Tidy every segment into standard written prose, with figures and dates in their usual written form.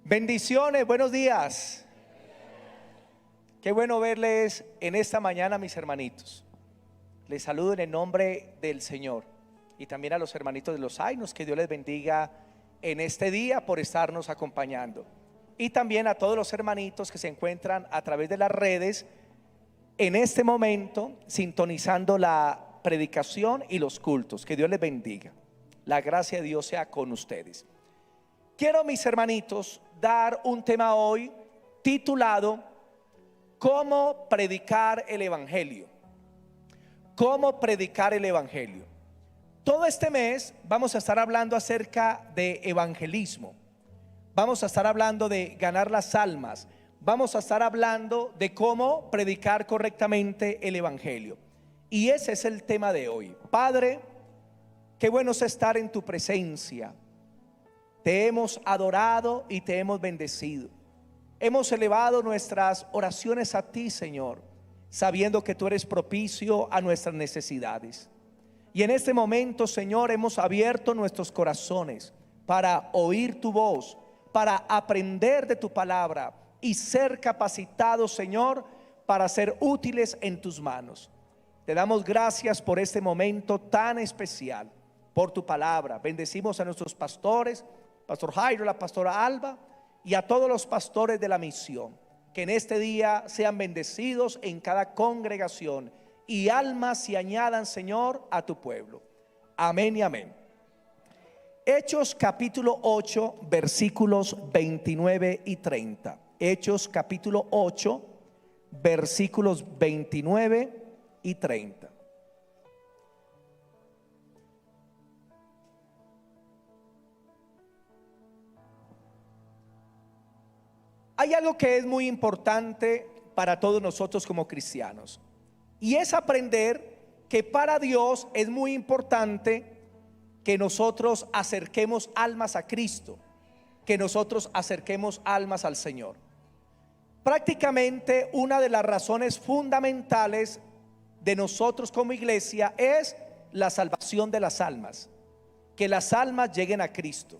Bendiciones, buenos días. Qué bueno verles en esta mañana, mis hermanitos. Les saludo en el nombre del Señor y también a los hermanitos de los Ainos. Que Dios les bendiga en este día por estarnos acompañando. Y también a todos los hermanitos que se encuentran a través de las redes en este momento, sintonizando la predicación y los cultos. Que Dios les bendiga. La gracia de Dios sea con ustedes. Quiero, mis hermanitos, dar un tema hoy titulado ¿Cómo predicar el Evangelio? ¿Cómo predicar el Evangelio? Todo este mes vamos a estar hablando acerca de evangelismo. Vamos a estar hablando de ganar las almas. Vamos a estar hablando de cómo predicar correctamente el Evangelio. Y ese es el tema de hoy. Padre, qué bueno es estar en tu presencia. Te hemos adorado y te hemos bendecido. Hemos elevado nuestras oraciones a ti, Señor, sabiendo que tú eres propicio a nuestras necesidades. Y en este momento, Señor, hemos abierto nuestros corazones para oír tu voz, para aprender de tu palabra y ser capacitados, Señor, para ser útiles en tus manos. Te damos gracias por este momento tan especial, por tu palabra. Bendecimos a nuestros pastores, Pastor Jairo, la pastora Alba, y a todos los pastores de la misión. Que en este día sean bendecidos en cada congregación y almas se añadan, Señor, a tu pueblo. Amén y amén. Hechos capítulo 8, versículos 29 y 30. Hechos capítulo 8, versículos 29 y 30. Hay algo que es muy importante para todos nosotros como cristianos, y es aprender que para Dios es muy importante que nosotros acerquemos almas a Cristo, que nosotros acerquemos almas al Señor. Prácticamente una de las razones fundamentales de nosotros como iglesia es la salvación de las almas, que las almas lleguen a Cristo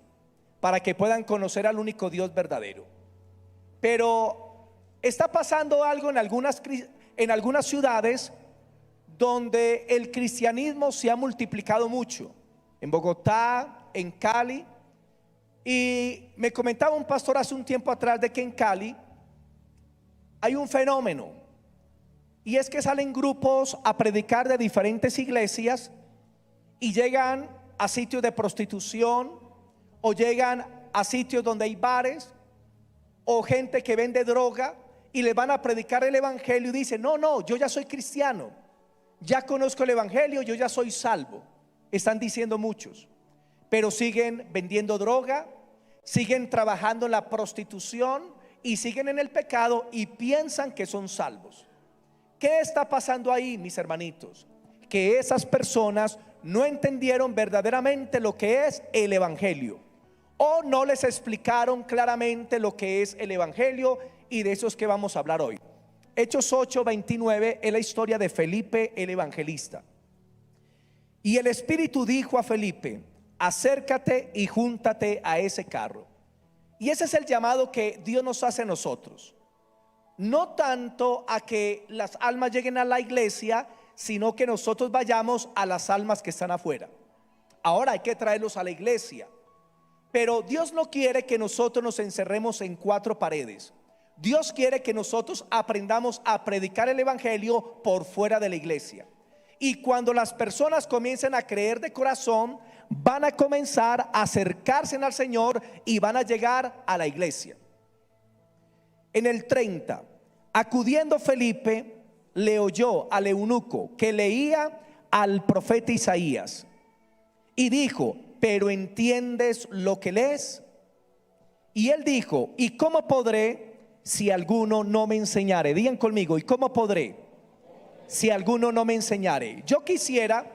para que puedan conocer al único Dios verdadero. Pero está pasando algo en algunas ciudades donde el cristianismo se ha multiplicado mucho. En Bogotá, en Cali. Y me comentaba un pastor hace un tiempo atrás de que en Cali hay un fenómeno. Y es que salen grupos a predicar de diferentes iglesias y llegan a sitios de prostitución, o llegan a sitios donde hay bares, o gente que vende droga, y le van a predicar el evangelio y dicen: no, yo ya soy cristiano, ya conozco el evangelio, yo ya soy salvo. Están diciendo muchos, pero siguen vendiendo droga, siguen trabajando en la prostitución y siguen en el pecado y piensan que son salvos. ¿Qué está pasando ahí, mis hermanitos? Que esas personas no entendieron verdaderamente lo que es el evangelio, o no les explicaron claramente lo que es el evangelio, y de eso es que vamos a hablar hoy. Hechos 8:29 es la historia de Felipe el evangelista. Y el Espíritu dijo a Felipe: acércate y júntate a ese carro. Y ese es el llamado que Dios nos hace a nosotros. No tanto a que las almas lleguen a la iglesia, sino que nosotros vayamos a las almas que están afuera. Ahora hay que traerlos a la iglesia. Pero Dios no quiere que nosotros nos encerremos en cuatro paredes. Dios quiere que nosotros aprendamos a predicar el evangelio por fuera de la iglesia. Y cuando las personas comiencen a creer de corazón, van a comenzar a acercarse al Señor y van a llegar a la iglesia. En el 30, acudiendo Felipe, le oyó al eunuco que leía al profeta Isaías, y dijo: ¿pero entiendes lo que lees? Y él dijo: ¿y cómo podré si alguno no me enseñare? Digan conmigo: ¿y cómo podré si alguno no me enseñare? Yo quisiera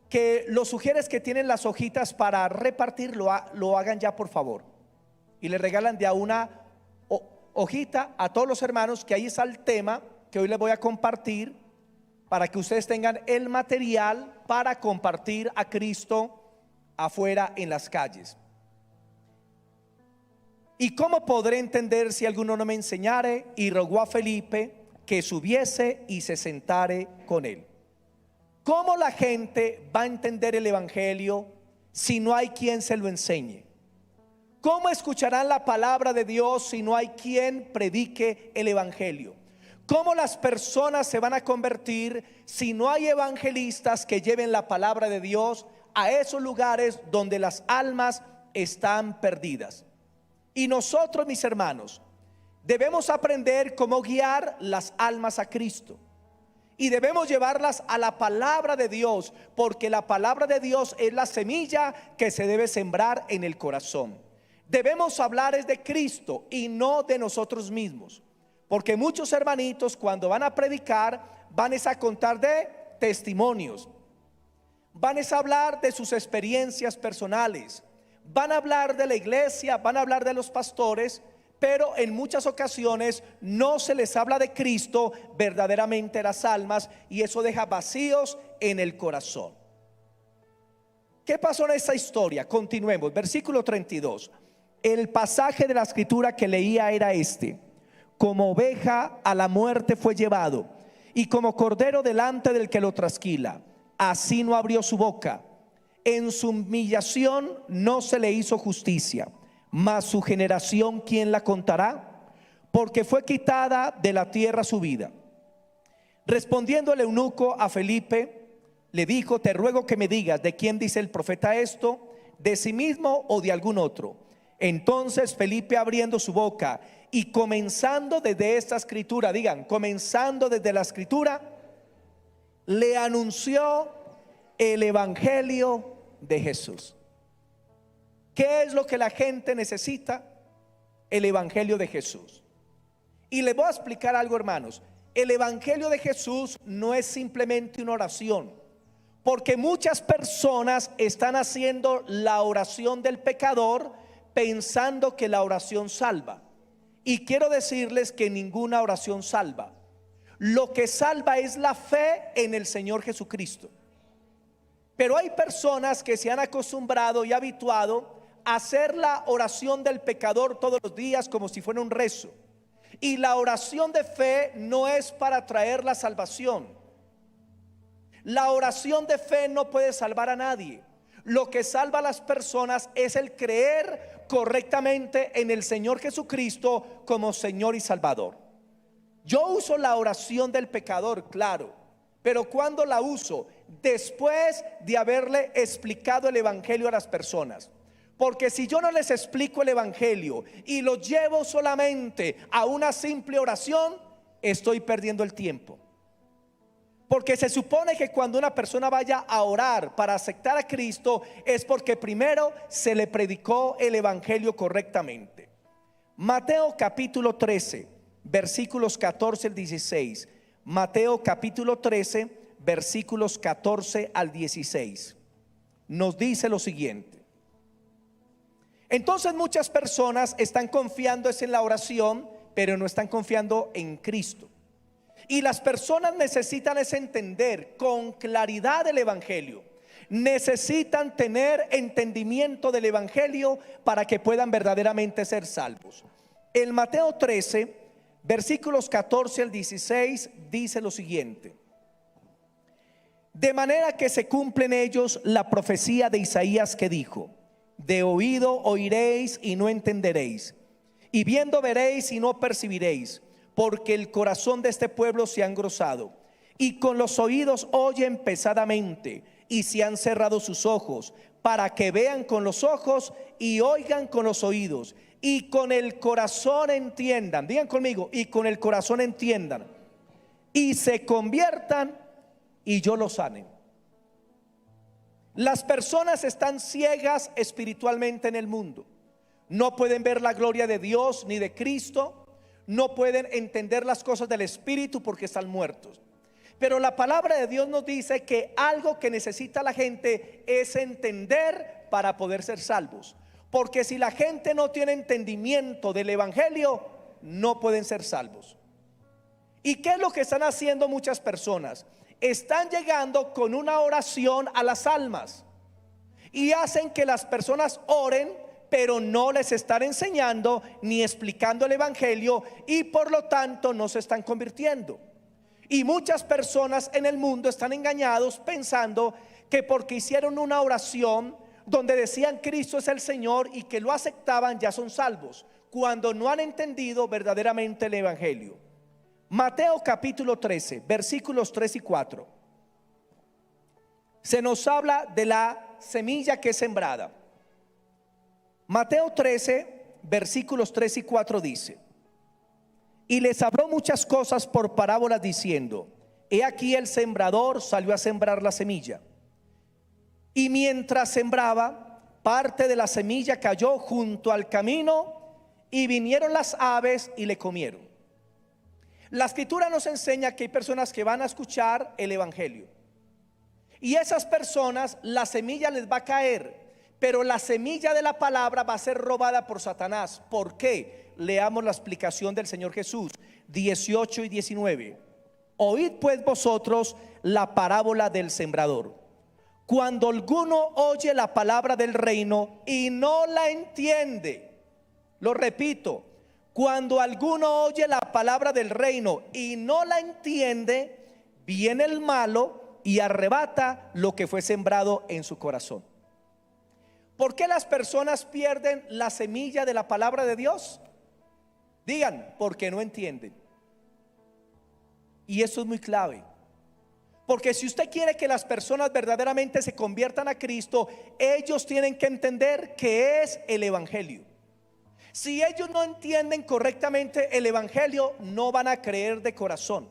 que los sugieres que tienen las hojitas para repartir lo hagan ya, por favor, y le regalan de a una hojita a todos los hermanos, que ahí está el tema que hoy les voy a compartir, para que ustedes tengan el material para compartir a Cristo afuera en las calles. ¿Y cómo podré entender si alguno no me enseñare? Y rogó a Felipe que subiese y se sentare con él. ¿Cómo la gente va a entender el evangelio si no hay quien se lo enseñe? ¿Cómo escucharán la palabra de Dios si no hay quien predique el evangelio? ¿Cómo las personas se van a convertir si no hay evangelistas que lleven la palabra de Dios a esos lugares donde las almas están perdidas? Y nosotros, mis hermanos, debemos aprender cómo guiar las almas a Cristo. Y debemos llevarlas a la palabra de Dios, porque la palabra de Dios es la semilla que se debe sembrar en el corazón. Debemos hablar es de Cristo y no de nosotros mismos, porque muchos hermanitos cuando van a predicar van a contar de testimonios, van a hablar de sus experiencias personales, van a hablar de la iglesia, van a hablar de los pastores, pero en muchas ocasiones no se les habla de Cristo verdaderamente a las almas, y eso deja vacíos en el corazón. ¿Qué pasó en esta historia? Continuemos, versículo 32. El pasaje de la escritura que leía era este: como oveja a la muerte fue llevado, y como cordero delante del que lo trasquila, así no abrió su boca. En su humillación no se le hizo justicia. Mas su generación, ¿quién la contará? Porque fue quitada de la tierra su vida. Respondiendo el eunuco a Felipe, le dijo: te ruego que me digas, ¿de quién dice el profeta esto? ¿De sí mismo o de algún otro? Entonces Felipe, abriendo su boca y comenzando desde esta escritura, digan, comenzando desde la escritura, le anunció el evangelio de Jesús. ¿Qué es lo que la gente necesita? El evangelio de Jesús. Y les voy a explicar algo, hermanos. El evangelio de Jesús no es simplemente una oración, porque muchas personas están haciendo la oración del pecador pensando que la oración salva. Y quiero decirles que ninguna oración salva. Lo que salva es la fe en el Señor Jesucristo. Pero hay personas que se han acostumbrado y habituado a hacer la oración del pecador todos los días como si fuera un rezo. Y la oración de fe no es para traer la salvación. La oración de fe no puede salvar a nadie. Lo que salva a las personas es el creer correctamente en el Señor Jesucristo como Señor y Salvador. Yo uso la oración del pecador, claro, pero ¿cuándo la uso? Después de haberle explicado el evangelio a las personas. Porque si yo no les explico el evangelio y lo llevo solamente a una simple oración, estoy perdiendo el tiempo. Porque se supone que cuando una persona vaya a orar para aceptar a Cristo es porque primero se le predicó el evangelio correctamente. Mateo capítulo 13, versículos 14 al 16. Mateo capítulo 13, versículos 14 al 16. Nos dice lo siguiente: entonces muchas personas están confiando en la oración, pero no están confiando en Cristo. Y las personas necesitan entender con claridad el evangelio. Necesitan tener entendimiento del evangelio para que puedan verdaderamente ser salvos. El Mateo 13, versículos 14 al 16 dice lo siguiente: de manera que se cumple en ellos la profecía de Isaías que dijo: de oído oiréis y no entenderéis, y viendo veréis y no percibiréis, porque el corazón de este pueblo se ha engrosado, y con los oídos oyen pesadamente, y se han cerrado sus ojos, para que vean con los ojos y oigan con los oídos, y con el corazón entiendan. Digan conmigo: y con el corazón entiendan, y se conviertan, y yo los sane. Las personas están ciegas espiritualmente en el mundo. No pueden ver la gloria de Dios ni de Cristo. No pueden entender las cosas del Espíritu porque están muertos. Pero la palabra de Dios nos dice que algo que necesita la gente es entender para poder ser salvos. Porque si la gente no tiene entendimiento del evangelio, no pueden ser salvos. ¿Y qué es lo que están haciendo muchas personas? Están llegando con una oración a las almas y hacen que las personas oren, pero no les están enseñando ni explicando el evangelio, y por lo tanto no se están convirtiendo. Y muchas personas en el mundo están engañados pensando que porque hicieron una oración donde decían Cristo es el Señor y que lo aceptaban, ya son salvos, cuando no han entendido verdaderamente el evangelio. Mateo capítulo 13, versículos 3 y 4. Se nos habla de la semilla que es sembrada. Mateo 13, versículos 3 y 4 dice: y les habló muchas cosas por parábolas diciendo: he aquí el sembrador salió a sembrar la semilla. Y mientras sembraba, parte de la semilla cayó junto al camino, y vinieron las aves y le comieron. La escritura nos enseña que hay personas que van a escuchar el evangelio, y esas personas, la semilla les va a caer, pero la semilla de la palabra va a ser robada por Satanás. ¿Por qué? Leamos la explicación del Señor Jesús, 18 y 19. Oíd pues vosotros la parábola del sembrador. Cuando alguno oye la palabra del reino y no la entiende, lo repito, cuando alguno oye la palabra del reino y no la entiende, viene el malo y arrebata lo que fue sembrado en su corazón. ¿Por qué las personas pierden la semilla de la palabra de Dios? Digan, porque no entienden. Y eso es muy clave. Porque si usted quiere que las personas verdaderamente se conviertan a Cristo, ellos tienen que entender qué es el evangelio. Si ellos no entienden correctamente el evangelio, no van a creer de corazón.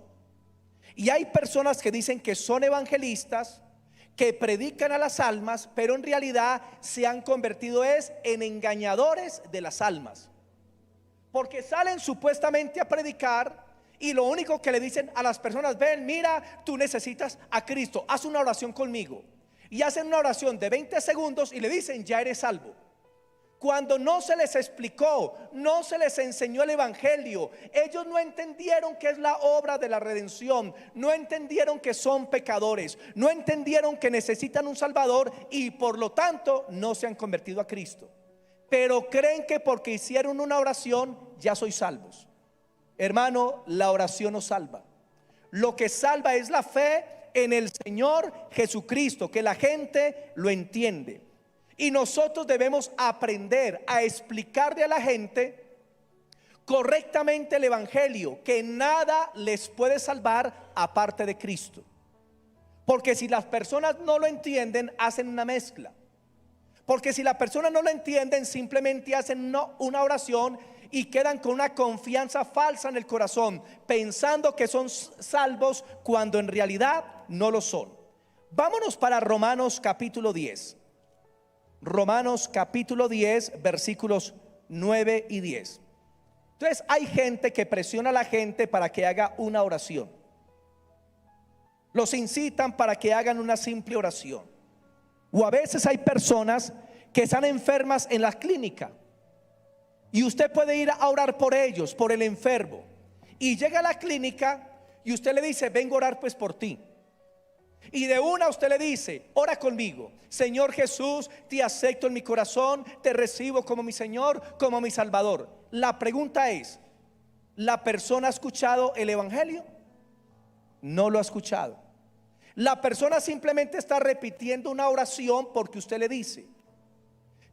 Y hay personas que dicen que son evangelistas, que predican a las almas, pero en realidad se han convertido en engañadores de las almas. Porque salen supuestamente a predicar y lo único que le dicen a las personas: ven, mira, tú necesitas a Cristo, haz una oración conmigo. Y hacen una oración de 20 segundos y le dicen: ya eres salvo. Cuando no se les explicó, no se les enseñó el evangelio, ellos no entendieron qué es la obra de la redención, no entendieron que son pecadores, no entendieron que necesitan un salvador, y por lo tanto no se han convertido a Cristo. Pero creen que porque hicieron una oración ya soy salvos. Hermano, la oración no salva. Lo que salva es la fe en el Señor Jesucristo, que la gente lo entiende. Y nosotros debemos aprender a explicarle a la gente correctamente el evangelio, que nada les puede salvar aparte de Cristo. Porque si las personas no lo entienden, hacen una mezcla. Porque si las personas no lo entienden, simplemente hacen una oración y quedan con una confianza falsa en el corazón, pensando que son salvos cuando en realidad no lo son. Vámonos para Romanos capítulo 10. Romanos capítulo 10, versículos 9 y 10. Entonces hay gente que presiona a la gente para que haga una oración. Los incitan para que hagan una simple oración. O a veces hay personas que están enfermas en la clínica y usted puede ir a orar por ellos, por el enfermo. Y llega a la clínica y usted le dice: vengo a orar pues por ti. Y de una usted le dice: ora conmigo. Señor Jesús, te acepto en mi corazón, te recibo como mi Señor, como mi Salvador. La pregunta es: ¿la persona ha escuchado el evangelio? No lo ha escuchado. La persona simplemente está repitiendo una oración porque usted le dice.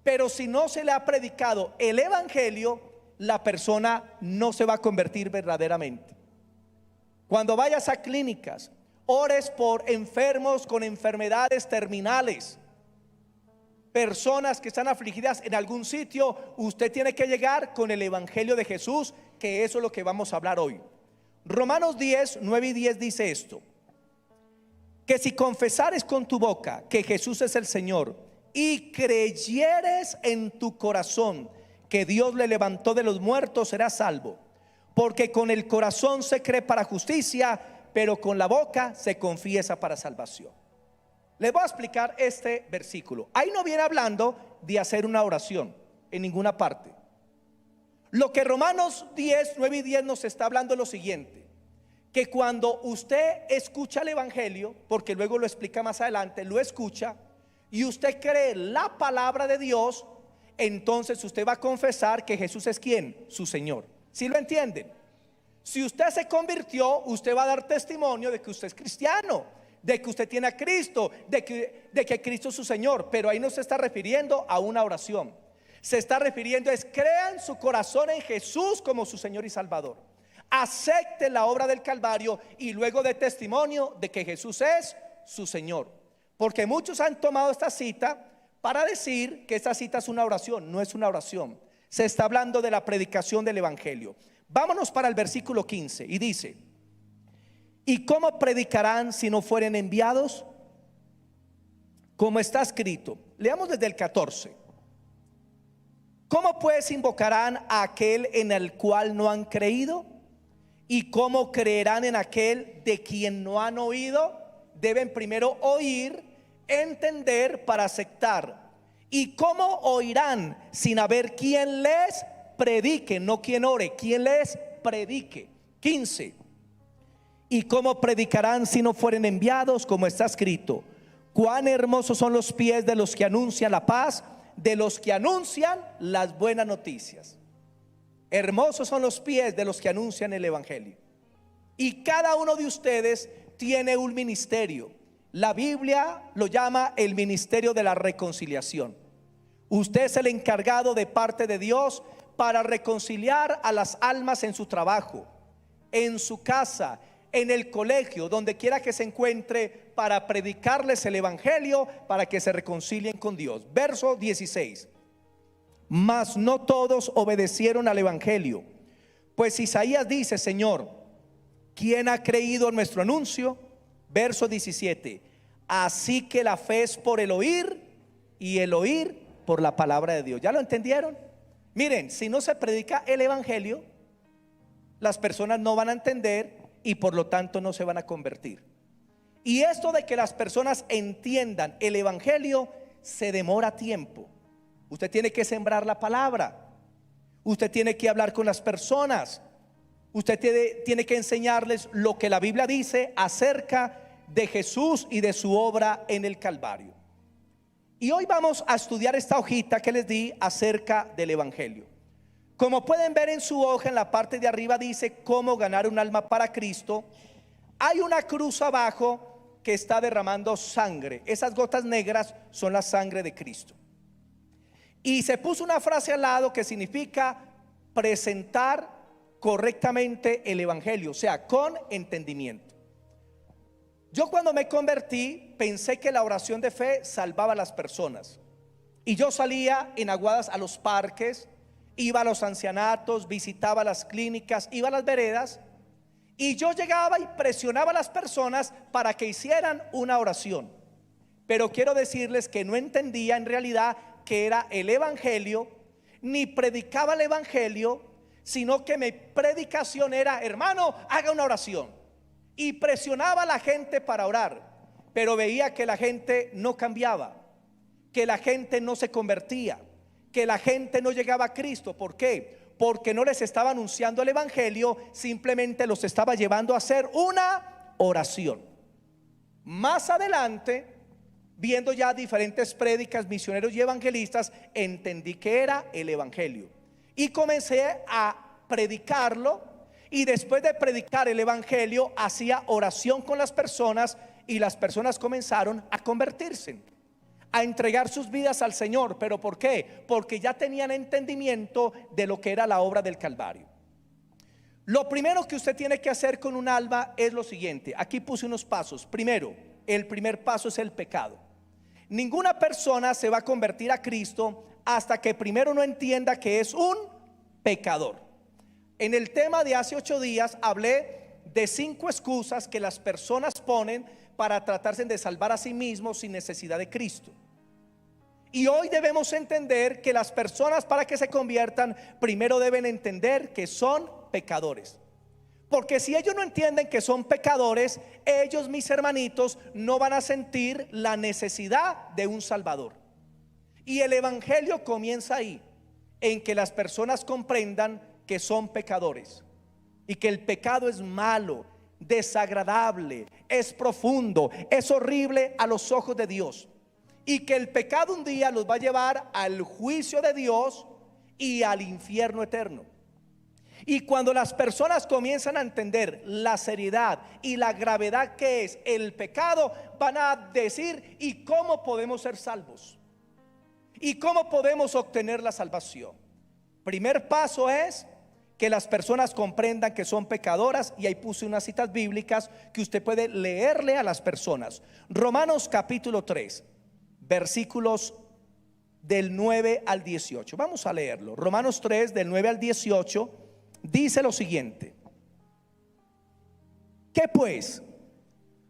Pero si no se le ha predicado el evangelio, la persona no se va a convertir verdaderamente. Cuando vayas a clínicas, ores por enfermos con enfermedades terminales, personas que están afligidas en algún sitio. Usted tiene que llegar con el evangelio de Jesús, que eso es lo que vamos a hablar hoy. Romanos 10, 9 y 10 dice esto: que si confesares con tu boca que Jesús es el Señor y creyeres en tu corazón que Dios le levantó de los muertos, serás salvo. Porque con el corazón se cree para justicia, pero con la boca se confiesa para salvación. Les voy a explicar este versículo. Ahí no viene hablando de hacer una oración en ninguna parte. Lo que Romanos 10, 9 y 10 nos está hablando es lo siguiente: que cuando usted escucha el evangelio, porque luego lo explica más adelante, lo escucha y usted cree la palabra de Dios, entonces usted va a confesar que Jesús es ¿quién? Su Señor. ¿Sí lo entienden? Si usted se convirtió, usted va a dar testimonio de que usted es cristiano, de que usted tiene a Cristo, de que Cristo es su Señor. Pero ahí no se está refiriendo a una oración. Se está refiriendo es: crea en su corazón en Jesús como su Señor y Salvador. Acepte la obra del Calvario y luego dé testimonio de que Jesús es su Señor. Porque muchos han tomado esta cita para decir que esta cita es una oración. No es una oración. Se está hablando de la predicación del Evangelio. Vámonos para el versículo 15 y dice: ¿y cómo predicarán si no fueren enviados? Como está escrito. Leamos desde el 14. ¿Cómo pues invocarán a aquel en el cual no han creído? ¿Y cómo creerán en aquel de quien no han oído? Deben primero oír, entender para aceptar. ¿Y cómo oirán sin haber quien les predique? No quien ore, quien les predique. 15. ¿Y cómo predicarán si no fueren enviados? Como está escrito: cuán hermosos son los pies de los que anuncian la paz, de los que anuncian las buenas noticias. Hermosos son los pies de los que anuncian el Evangelio. Y cada uno de ustedes tiene un ministerio. La Biblia lo llama el ministerio de la reconciliación. Usted es el encargado de parte de Dios para reconciliar a las almas en su trabajo, en su casa, en el colegio, donde quiera que se encuentre, para predicarles el Evangelio, para que se reconcilien con Dios. Verso 16. Mas no todos obedecieron al Evangelio, pues Isaías dice: Señor, ¿quién ha creído en nuestro anuncio? Verso 17. Así que la fe es por el oír, y el oír por la palabra de Dios. ¿Ya lo entendieron? Miren, si no se predica el Evangelio, las personas no van a entender y por lo tanto no se van a convertir. Y esto de que las personas entiendan el Evangelio se demora tiempo. Usted tiene que sembrar la palabra, usted tiene que hablar con las personas, usted tiene que enseñarles lo que la Biblia dice acerca de Jesús y de su obra en el Calvario. Y hoy vamos a estudiar esta hojita que les di acerca del Evangelio. Como pueden ver en su hoja, en la parte de arriba dice cómo ganar un alma para Cristo. Hay una cruz abajo que está derramando sangre. Esas gotas negras son la sangre de Cristo. Y se puso una frase al lado que significa presentar correctamente el Evangelio, o sea, con entendimiento. Yo cuando me convertí pensé que la oración de fe salvaba a las personas. Y yo salía en aguadas a los parques, iba a los ancianatos, visitaba las clínicas, iba a las veredas, y yo llegaba y presionaba a las personas para que hicieran una oración. Pero quiero decirles que no entendía en realidad que era el Evangelio, ni predicaba el Evangelio, sino que mi predicación era: hermano, haga una oración. Y presionaba a la gente para orar, pero veía que la gente no cambiaba, que la gente no se convertía, que la gente no llegaba a Cristo. ¿Por qué? Porque no les estaba anunciando el Evangelio, simplemente los estaba llevando a hacer una oración. Más adelante, viendo ya diferentes prédicas, misioneros y evangelistas, entendí que era el Evangelio y comencé a predicarlo. Y después de predicar el Evangelio, hacía oración con las personas, y las personas comenzaron a convertirse, a entregar sus vidas al Señor. ¿Pero por qué? Porque ya tenían entendimiento de lo que era la obra del Calvario. Lo primero que usted tiene que hacer con un alma es lo siguiente. Aquí puse unos pasos. Primero, el primer paso es el pecado. Ninguna persona se va a convertir a Cristo hasta que primero no entienda que es un pecador. En el tema de hace 8 días hablé de 5 excusas que las personas ponen para tratarse de salvar a sí mismos sin necesidad de Cristo. Y hoy debemos entender que las personas, para que se conviertan, primero deben entender que son pecadores. Porque si ellos no entienden que son pecadores, ellos, mis hermanitos, no van a sentir la necesidad de un Salvador. Y el Evangelio comienza ahí, en que las personas comprendan que son pecadores y que el pecado es malo, desagradable, es profundo, es horrible a los ojos de Dios. y que el pecado un día los va a llevar al juicio de Dios y al infierno eterno. Y cuando las personas comienzan a entender la seriedad y la gravedad que es el pecado, van a decir: ¿y cómo podemos ser salvos? ¿Y cómo podemos obtener la salvación? Primer paso es que las personas comprendan que son pecadoras, y ahí puse unas citas bíblicas que usted puede leerle a las personas. Romanos capítulo 3, versículos del 9 al 18. Vamos a leerlo. Romanos 3 del 9 al 18 dice lo siguiente: ¿qué pues?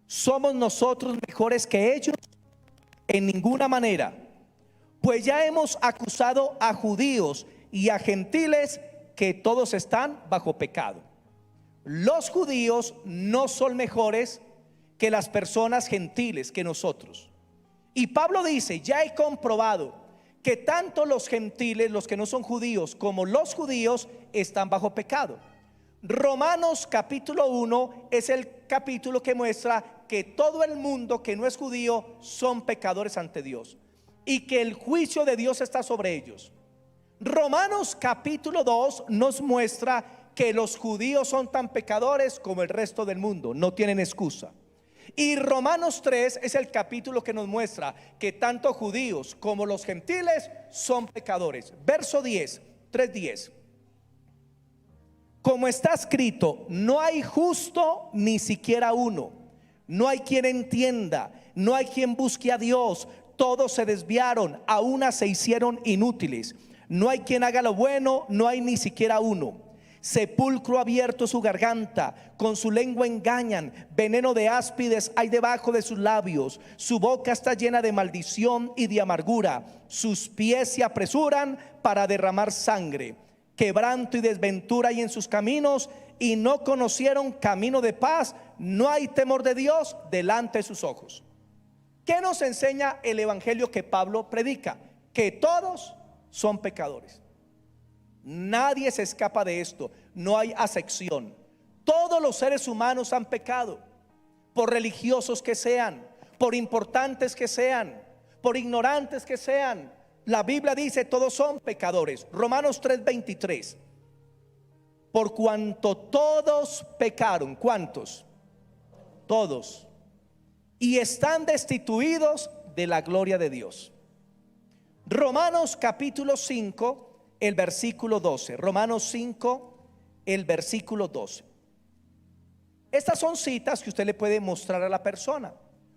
¿Somos nosotros mejores que ellos? En ninguna manera. Pues ya hemos acusado a judíos y a gentiles que todos están bajo pecado. Los judíos no son mejores que las personas gentiles, que nosotros. Y Pablo dice: ya he comprobado que tanto los gentiles, los que no son judíos, como los judíos están bajo pecado. Romanos capítulo 1 es el capítulo que muestra que todo el mundo que no es judío son pecadores ante Dios, y que el juicio de Dios está sobre ellos. Romanos capítulo 2 nos muestra que los judíos son tan pecadores como el resto del mundo, no tienen excusa. Y Romanos 3 es el capítulo que nos muestra que tanto judíos como los gentiles son pecadores. Verso 10, 3:10. Como está escrito: no hay justo ni siquiera uno, no hay quien entienda, no hay quien busque a Dios. Todos se desviaron, a una se hicieron inútiles. No hay quien haga lo bueno, no hay ni siquiera uno. Sepulcro abierto su garganta, con su lengua engañan, veneno de áspides hay debajo de sus labios. Su boca está llena de maldición y de amargura. Sus pies se apresuran para derramar sangre. Quebranto y desventura hay en sus caminos, y no conocieron camino de paz. No hay temor de Dios delante de sus ojos. ¿Qué nos enseña el evangelio que Pablo predica? Que todos son pecadores. Nadie se escapa de esto. No hay acepción. Todos los seres humanos han pecado, por religiosos que sean, por importantes que sean, por ignorantes que sean. La Biblia dice: todos son pecadores. Romanos 3:23. Por cuanto todos pecaron. ¿Cuántos? Todos. Y están destituidos de la gloria de Dios. Romanos capítulo 5, el versículo 12. Romanos 5, el versículo 12. Estas son citas que usted le puede mostrar a la persona,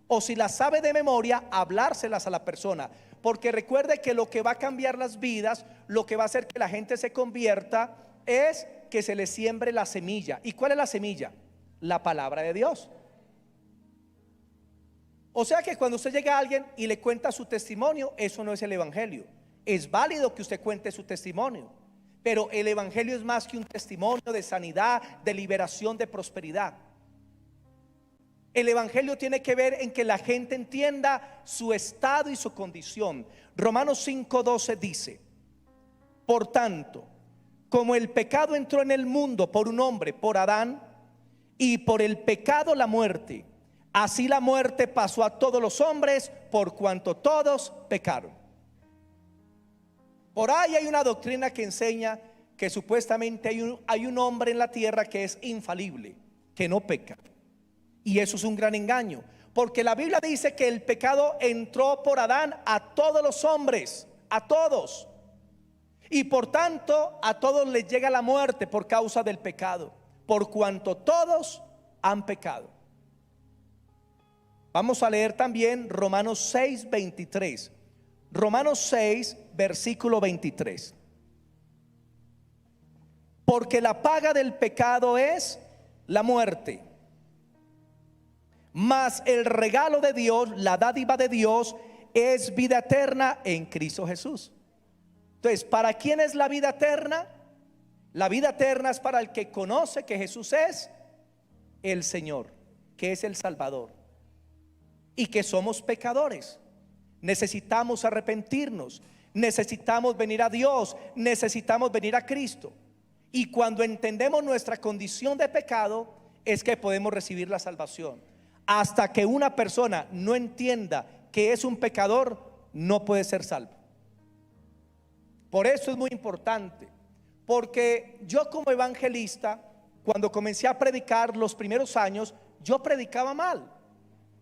o si las sabe de memoria, hablárselas a la persona. Porque recuerde que lo que va a cambiar las vidas, lo que va a hacer que la gente se convierta, es que se le siembre la semilla. ¿Y cuál es la semilla? La palabra de Dios. O sea que cuando usted llega a alguien y le cuenta su testimonio, eso no es el evangelio. Es válido que usted cuente su testimonio, pero el evangelio es más que un testimonio de sanidad, de liberación, de prosperidad. El evangelio tiene que ver en que la gente entienda su estado y su condición. Romanos 5:12 dice: por tanto, como el pecado entró en el mundo por un hombre, por Adán, y por el pecado la muerte, así la muerte pasó a todos los hombres, por cuanto todos pecaron. Por ahí hay una doctrina que enseña que supuestamente hay un hombre en la tierra que es infalible, que no peca. Y eso es un gran engaño, porque la Biblia dice que el pecado entró por Adán a todos los hombres, a todos. Y por tanto a todos les llega la muerte por causa del pecado, por cuanto todos han pecado. Vamos a leer también Romanos 6:23. Romanos 6, versículo 23. Porque la paga del pecado es la muerte, mas el regalo de Dios, la dádiva de Dios, es vida eterna en Cristo Jesús. Entonces, ¿para quién es la vida eterna? La vida eterna es para el que conoce que Jesús es el Señor, que es el Salvador, y que somos pecadores. Necesitamos arrepentirnos, necesitamos venir a Dios, necesitamos venir a Cristo. Y cuando entendemos nuestra condición de pecado, es que podemos recibir la salvación. Hasta que una persona no entienda que es un pecador, no puede ser salvo. Por eso es muy importante, porque yo como evangelista, cuando comencé a predicar los primeros años, yo predicaba mal.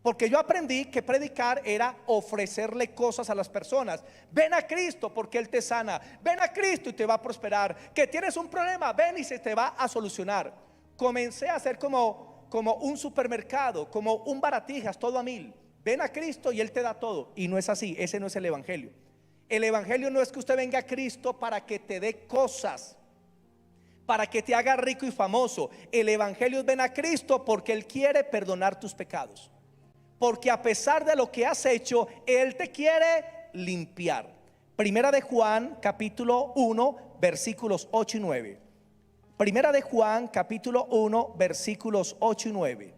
Porque yo aprendí que predicar era ofrecerle cosas a las personas. Ven a Cristo porque Él te sana. Ven a Cristo y te va a prosperar. Que tienes un problema, ven y se te va a solucionar. Comencé a hacer como un supermercado, como un baratijas, todo a 1000. Ven a Cristo y Él te da todo. Y no es así, ese no es el evangelio. El evangelio no es que usted venga a Cristo para que te dé cosas, para que te haga rico y famoso. El evangelio es ven a Cristo porque Él quiere perdonar tus pecados. Porque a pesar de lo que has hecho, Él te quiere limpiar. Primera de Juan capítulo 1 versículos 8 y 9. Primera de Juan capítulo 1 versículos 8 y 9.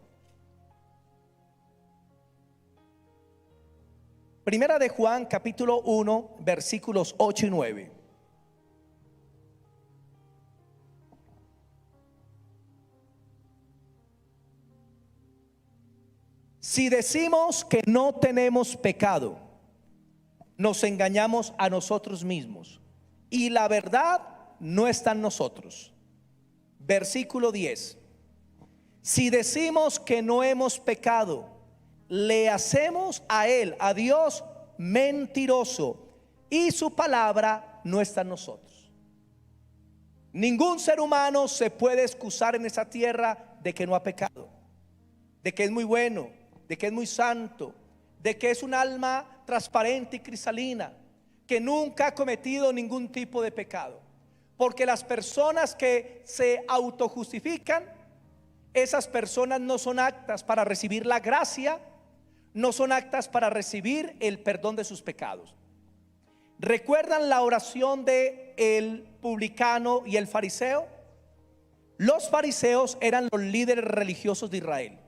Primera de Juan capítulo 1 versículos 8 y 9. Si decimos que no tenemos pecado, nos engañamos a nosotros mismos y la verdad no está en nosotros. Versículo 10. Si decimos que no hemos pecado, le hacemos a Él, a Dios, mentiroso, y su palabra no está en nosotros. Ningún ser humano se puede excusar en esa tierra de que no ha pecado, de que es muy bueno, de que es muy santo, de que es un alma transparente y cristalina, que nunca ha cometido ningún tipo de pecado. Porque las personas que se autojustifican, esas personas no son aptas para recibir la gracia, no son aptas para recibir el perdón de sus pecados. ¿Recuerdan la oración de el publicano y el fariseo? Los fariseos eran los líderes religiosos de Israel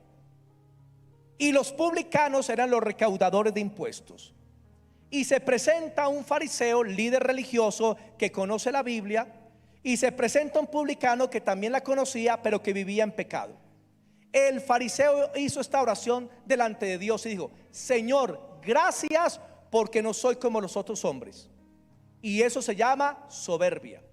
y los publicanos eran los recaudadores de impuestos. Y se presenta un fariseo, líder religioso, que conoce la Biblia, y se presenta un publicano que también la conocía, pero que vivía en pecado. El fariseo hizo esta oración delante de Dios y dijo: Señor, gracias porque no soy como los otros hombres. Y eso se llama soberbia.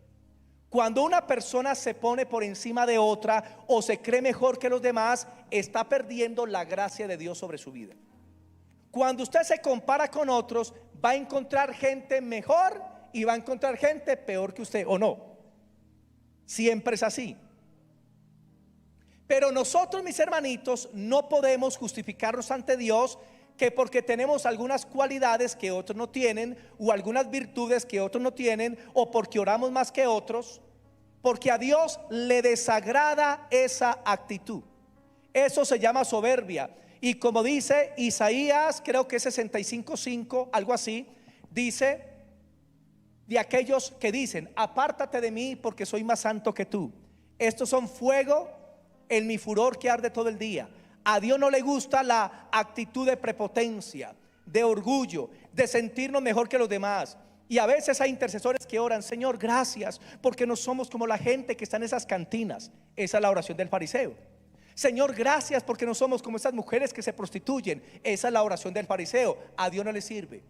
Cuando una persona se pone por encima de otra o se cree mejor que los demás, está perdiendo la gracia de Dios sobre su vida. Cuando usted se compara con otros, va a encontrar gente mejor y va a encontrar gente peor que usted, ¿o no? Siempre es así. Pero nosotros, mis hermanitos, no podemos justificarnos ante Dios que porque tenemos algunas cualidades que otros no tienen, o algunas virtudes que otros no tienen, o porque oramos más que otros, porque a Dios le desagrada esa actitud. Eso se llama soberbia. Y como dice Isaías, creo que es 65:5, algo así, dice de aquellos que dicen: apártate de mí porque soy más santo que tú. Estos son fuego en mi furor que arde todo el día. A Dios no le gusta la actitud de prepotencia, de orgullo, de sentirnos mejor que los demás. Y a veces hay intercesores que oran: Señor, gracias porque no somos como la gente que está en esas cantinas. Esa es la oración del fariseo. Señor, gracias porque no somos como esas mujeres que se prostituyen. Esa es la oración del fariseo. A Dios no le sirve.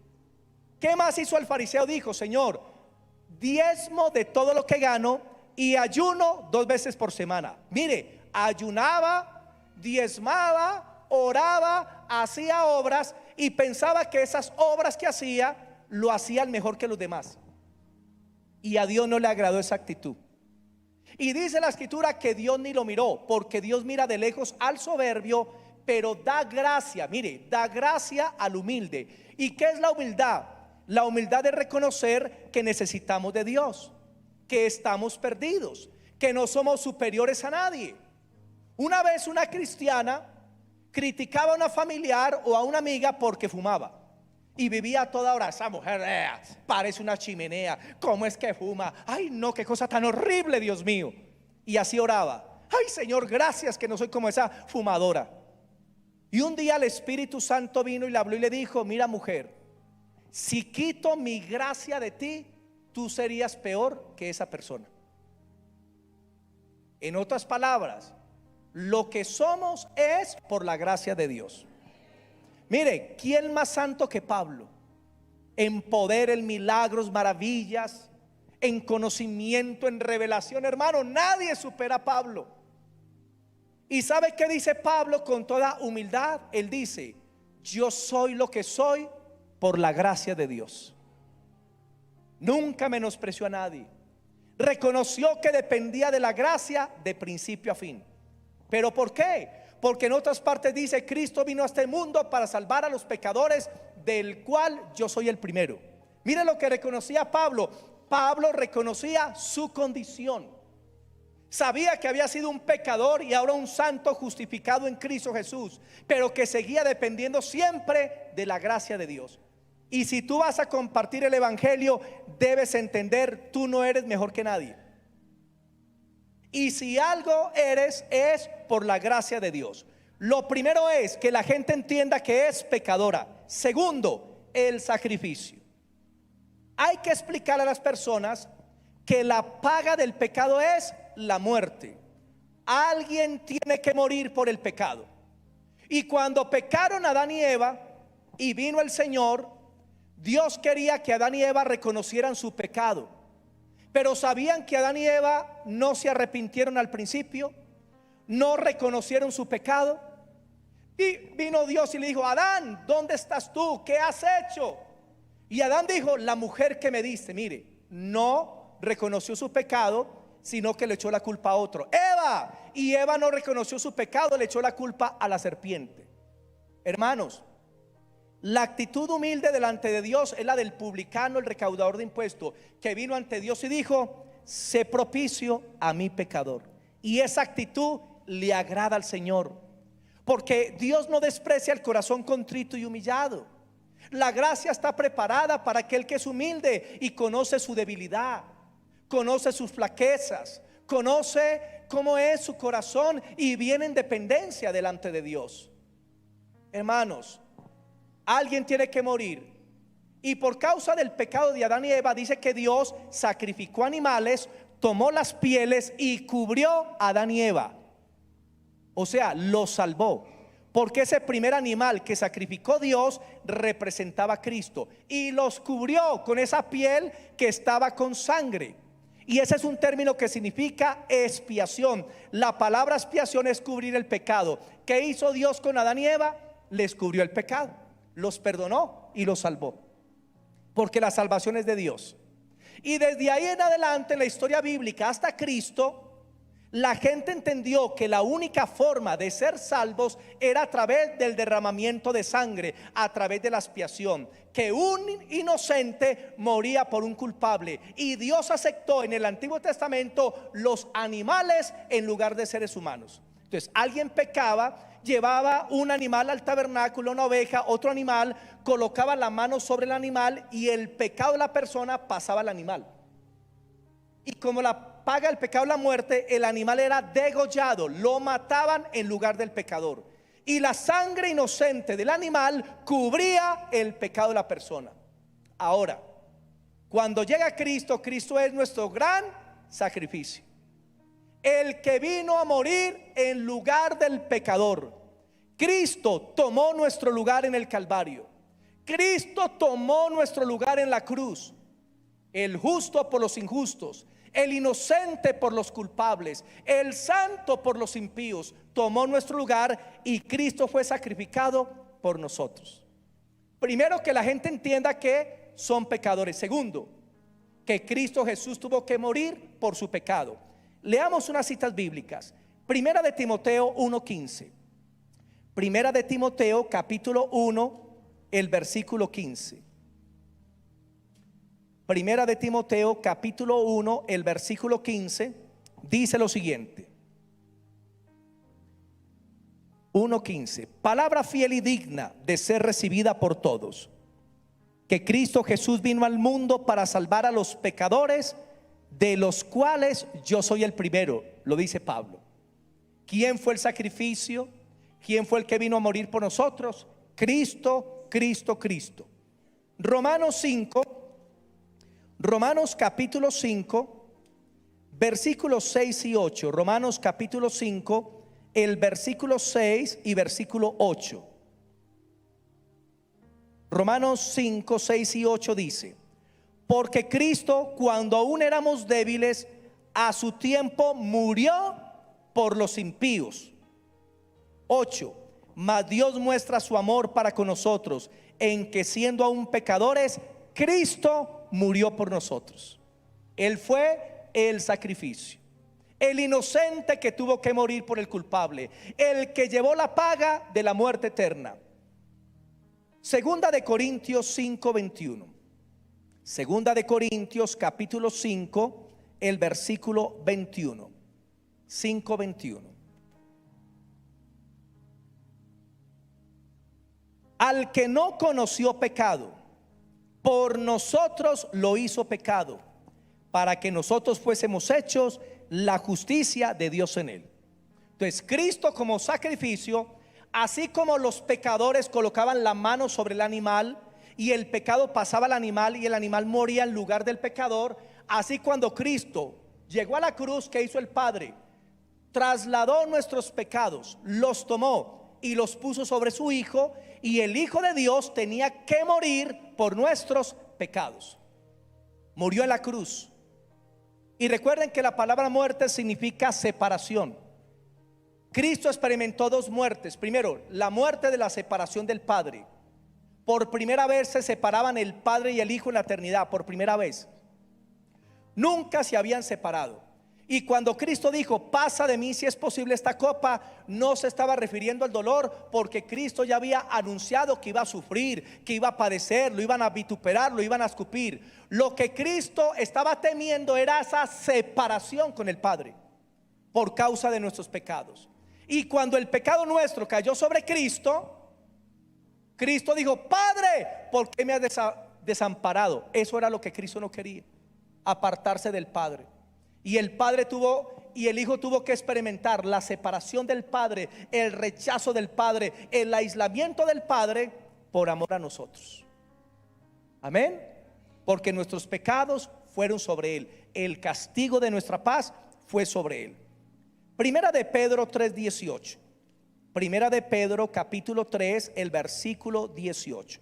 ¿Qué más hizo el fariseo? Dijo: Señor, diezmo de todo lo que gano y ayuno 2 veces por semana. Mire, ayunaba, diezmaba, oraba, hacía obras y pensaba que esas obras que hacía lo hacían mejor que los demás. Y a Dios no le agradó esa actitud. Y dice la escritura que Dios ni lo miró, porque Dios mira de lejos al soberbio, pero da gracia, mire, da gracia al humilde. ¿Y qué es la humildad? La humildad es reconocer que necesitamos de Dios, que estamos perdidos, que no somos superiores a nadie. Una vez una cristiana criticaba a una familiar o a una amiga porque fumaba. Y vivía a toda hora: esa mujer parece una chimenea, ¿cómo es que fuma? Ay no, qué cosa tan horrible, Dios mío. Y así oraba: ay Señor, gracias que no soy como esa fumadora. Y un día el Espíritu Santo vino y le habló y le dijo: mira mujer, si quito mi gracia de ti, tú serías peor que esa persona. En otras palabras, lo que somos es por la gracia de Dios. Mire, ¿quién más santo que Pablo? En poder, en milagros, maravillas, en conocimiento, en revelación, hermano, nadie supera a Pablo. ¿Y sabe qué dice Pablo con toda humildad? Él dice: yo soy lo que soy por la gracia de Dios. Nunca menospreció a nadie. Reconoció que dependía de la gracia de principio a fin. ¿Pero por qué? Porque en otras partes dice: Cristo vino a este mundo para salvar a los pecadores, del cual yo soy el primero. Mire lo que reconocía Pablo. Pablo reconocía su condición. Sabía que había sido un pecador y ahora un santo justificado en Cristo Jesús, pero que seguía dependiendo siempre de la gracia de Dios. Y si tú vas a compartir el evangelio, debes entender: tú no eres mejor que nadie. Y si algo eres, es por la gracia de Dios. Lo primero es que la gente entienda que es pecadora. Segundo, el sacrificio. Hay que explicar a las personas que la paga del pecado es la muerte. Alguien tiene que morir por el pecado. Y cuando pecaron Adán y Eva y vino el Señor, Dios quería que Adán y Eva reconocieran su pecado. Pero sabían que Adán y Eva no se arrepintieron al principio, no reconocieron su pecado. Y vino Dios y le dijo: Adán, ¿dónde estás tú? ¿Qué has hecho? Y Adán dijo: la mujer que me diste. Mire, no reconoció su pecado, sino que le echó la culpa a otro. Eva. Y Eva no reconoció su pecado, le echó la culpa a la serpiente. Hermanos, la actitud humilde delante de Dios es la del publicano, el recaudador de impuestos, que vino ante Dios y dijo: sé propicio a mi pecador. Y esa actitud le agrada al Señor, porque Dios no desprecia el corazón contrito y humillado. La gracia está preparada para aquel que es humilde y conoce su debilidad, conoce sus flaquezas, conoce cómo es su corazón y viene en dependencia delante de Dios. Hermanos, alguien tiene que morir. Y por causa del pecado de Adán y Eva, dice que Dios sacrificó animales, tomó las pieles y cubrió a Adán y Eva. O sea, los salvó. Porque ese primer animal que sacrificó Dios representaba a Cristo y los cubrió con esa piel que estaba con sangre. Y ese es un término que significa expiación. La palabra expiación es cubrir el pecado. ¿Qué hizo Dios con Adán y Eva? Les cubrió el pecado, los perdonó y los salvó. Porque la salvación es de Dios. Y desde ahí en adelante, en la historia bíblica hasta Cristo, la gente entendió que la única forma de ser salvos era a través del derramamiento de sangre, a través de la expiación, que un inocente moría por un culpable. Y Dios aceptó en el Antiguo Testamento los animales en lugar de seres humanos. Entonces, alguien pecaba, llevaba un animal al tabernáculo, una oveja, otro animal, colocaba la mano sobre el animal y el pecado de la persona pasaba al animal. Y como la paga el pecado la muerte, el animal era degollado, lo mataban en lugar del pecador. Y la sangre inocente del animal cubría el pecado de la persona. Ahora, cuando llega Cristo, Cristo es nuestro gran sacrificio, el que vino a morir en lugar del pecador. Cristo tomó nuestro lugar en el Calvario. Cristo tomó nuestro lugar en la cruz. El justo por los injustos, el inocente por los culpables, el santo por los impíos, tomó nuestro lugar y Cristo fue sacrificado por nosotros. Primero, que la gente entienda que son pecadores. Segundo, que Cristo Jesús tuvo que morir por su pecado. Leamos unas citas bíblicas. Primera de Timoteo 1:15. Primera de Timoteo capítulo 1, el versículo 15. Primera de Timoteo capítulo 1, el versículo 15 dice lo siguiente: 1:15. Palabra fiel y digna de ser recibida por todos, que Cristo Jesús vino al mundo para salvar a los pecadores, de los cuales yo soy el primero. Lo dice Pablo. ¿Quién fue el sacrificio? ¿Quién fue el que vino a morir por nosotros? Cristo, Cristo, Cristo. Romanos capítulo 5, versículos 6 y 8. Romanos capítulo 5, el versículo 6 y versículo 8. Romanos 5, 6 y 8 dice: porque Cristo, cuando aún éramos débiles, a su tiempo murió por los impíos. 8. Mas Dios muestra su amor para con nosotros, en que siendo aún pecadores, Cristo murió por nosotros. Él fue el sacrificio, el inocente que tuvo que morir por el culpable, el que llevó la paga de la muerte eterna. Segunda de Corintios 5, 21. Segunda de Corintios capítulo 5, el versículo 21. 5, 21. Al que no conoció pecado, por nosotros lo hizo pecado, para que nosotros fuésemos hechos la justicia de Dios en él. Entonces, Cristo como sacrificio, así como los pecadores colocaban la mano sobre el animal y el pecado pasaba al animal y el animal moría en lugar del pecador, así cuando Cristo llegó a la cruz, ¿qué hizo el Padre? Trasladó nuestros pecados, los tomó y los puso sobre su Hijo, y el Hijo de Dios tenía que morir por nuestros pecados. Murió en la cruz. Y recuerden que la palabra muerte significa separación. Cristo experimentó dos muertes. Primero, la muerte de la separación del Padre. Por primera vez se separaban el Padre y el Hijo en la eternidad, por primera vez. Nunca se habían separado. Y cuando Cristo dijo: pasa de mí si es posible esta copa, no se estaba refiriendo al dolor, porque Cristo ya había anunciado que iba a sufrir, que iba a padecer, lo iban a vituperar, lo iban a escupir. Lo que Cristo estaba temiendo era esa separación con el Padre por causa de nuestros pecados. Y cuando el pecado nuestro cayó sobre Cristo, Cristo dijo: Padre, ¿por qué me has desamparado? Eso era lo que Cristo no quería, apartarse del Padre. Y el Padre tuvo, y el Hijo tuvo que experimentar la separación del Padre, el rechazo del Padre, el aislamiento del Padre por amor a nosotros. Amén. Porque nuestros pecados fueron sobre Él, el castigo de nuestra paz fue sobre Él. Primera de Pedro 3:18. Primera de Pedro capítulo 3, el versículo 18.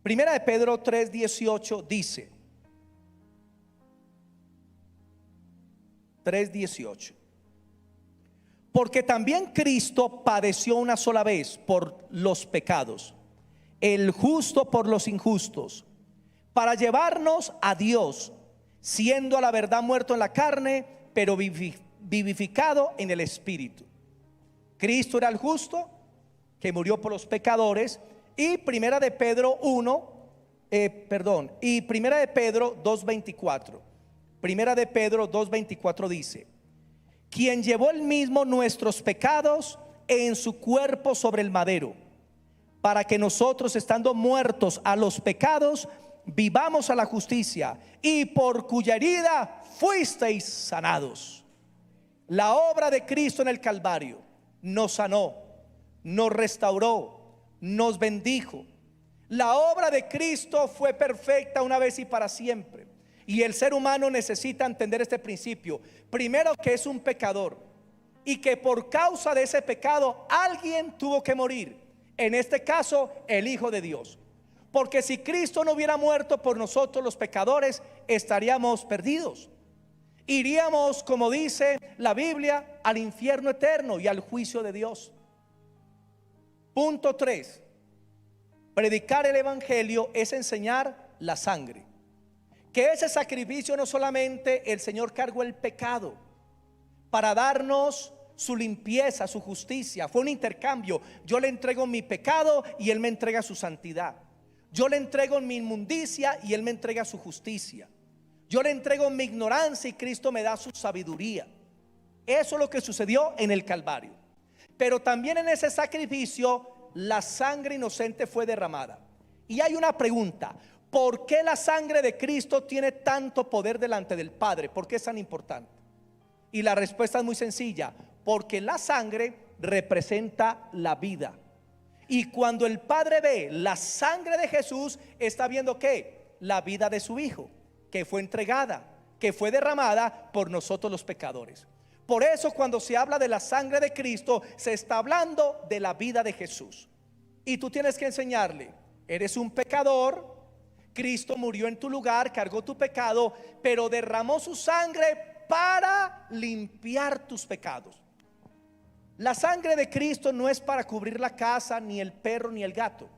Primera de Pedro 3:18 dice: 3:18. Porque también Cristo padeció una sola vez por los pecados, el justo por los injustos, para llevarnos a Dios, siendo a la verdad muerto en la carne, pero vivificado en el Espíritu. Cristo era el justo que murió por los pecadores. Y primera de Pedro 2:24. Primera de Pedro 2:24 dice: quien llevó él mismo nuestros pecados en su cuerpo sobre el madero, para que nosotros, estando muertos a los pecados, vivamos a la justicia, y por cuya herida fuisteis sanados. La obra de Cristo en el Calvario nos sanó, nos restauró, nos bendijo. La obra de Cristo fue perfecta una vez y para siempre. Y el ser humano necesita entender este principio. Primero, que es un pecador y que por causa de ese pecado alguien tuvo que morir. En este caso, el Hijo de Dios. Porque si Cristo no hubiera muerto por nosotros los pecadores, estaríamos perdidos. Iríamos, como dice la Biblia, al infierno eterno y al juicio de Dios. Punto 3. Predicar el evangelio es enseñar la sangre. Que ese sacrificio no solamente el Señor cargó el pecado para darnos su limpieza, su justicia, fue un intercambio. Yo le entrego mi pecado y Él me entrega su santidad. Yo le entrego mi inmundicia y Él me entrega su justicia. Yo le entrego mi ignorancia y Cristo me da su sabiduría. Eso es lo que sucedió en el Calvario. Pero también en ese sacrificio la sangre inocente fue derramada. Y hay una pregunta: ¿por qué la sangre de Cristo tiene tanto poder delante del Padre? ¿Por qué es tan importante? Y la respuesta es muy sencilla: porque la sangre representa la vida. Y cuando el Padre ve la sangre de Jesús, está viendo ¿qué? La vida de su Hijo, que fue entregada, que fue derramada por nosotros los pecadores. Por eso cuando se habla de la sangre de Cristo, se está hablando de la vida de Jesús. Y tú tienes que enseñarle: eres un pecador, Cristo murió en tu lugar, cargó tu pecado, pero derramó su sangre para limpiar tus pecados. La sangre de Cristo no es para cubrir la casa, ni el perro, ni el gato.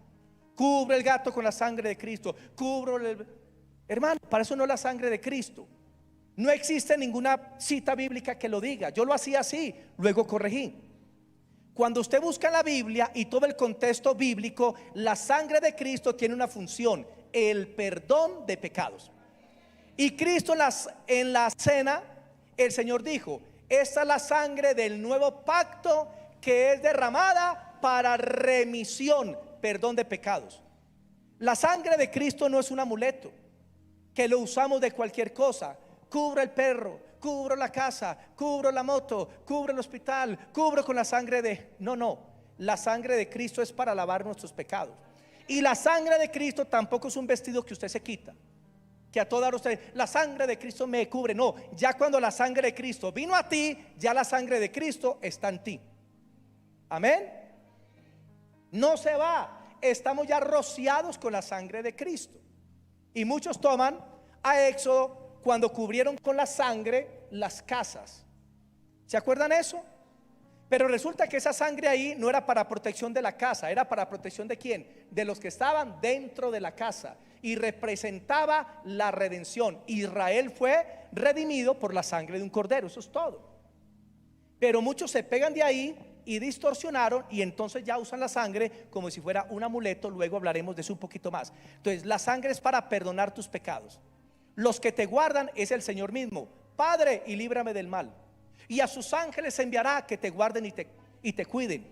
Cubre el gato con la sangre de Cristo. Hermano, para eso no es la sangre de Cristo. No existe ninguna cita bíblica que lo diga. Yo lo hacía así, luego corregí. Cuando usted busca en la Biblia y todo el contexto bíblico, la sangre de Cristo tiene una función: el perdón de pecados. Y Cristo en la cena, el Señor dijo: esta es la sangre del nuevo pacto que es derramada para remisión, perdón de pecados. La sangre de Cristo no es un amuleto que lo usamos de cualquier cosa. Cubro el perro, cubro la casa, cubro la moto, cubro el hospital, cubro con la sangre de... No, la sangre de Cristo es para lavar nuestros pecados. Y la sangre de Cristo tampoco es un vestido que usted se quita, que a toda hora usted, la sangre de Cristo me cubre. No, ya cuando la sangre de Cristo vino a ti, ya la sangre de Cristo está en ti. Amén. No se va, estamos ya rociados con la sangre de Cristo. Y muchos toman a Éxodo cuando cubrieron con la sangre las casas. ¿Se acuerdan eso? Pero resulta que esa sangre ahí no era para protección de la casa, era para protección de quién, de los que estaban dentro de la casa, y representaba la redención. Israel fue redimido por la sangre de un cordero, eso es todo. Pero muchos se pegan de ahí y distorsionaron, y entonces ya usan la sangre como si fuera un amuleto. Luego hablaremos de eso un poquito más. Entonces la sangre es para perdonar tus pecados. Los que te guardan es el Señor mismo. Padre, y líbrame del mal, y a sus ángeles enviará que te guarden y te cuiden.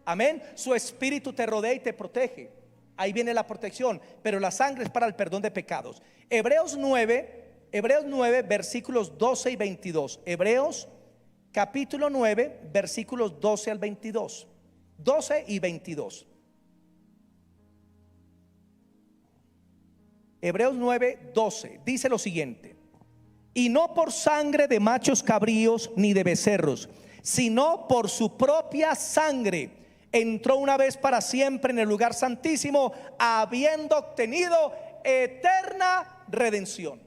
Amén. Su espíritu te rodea y te protege. Ahí viene la protección. Pero la sangre es para el perdón de pecados. Hebreos 9 versículos 12 y 22. Hebreos capítulo 9 versículos 12 al 22. 12 y 22. Hebreos 9, 12 dice lo siguiente: y no por sangre de machos cabríos ni de becerros, sino por su propia sangre entró una vez para siempre en el lugar santísimo, habiendo obtenido eterna redención.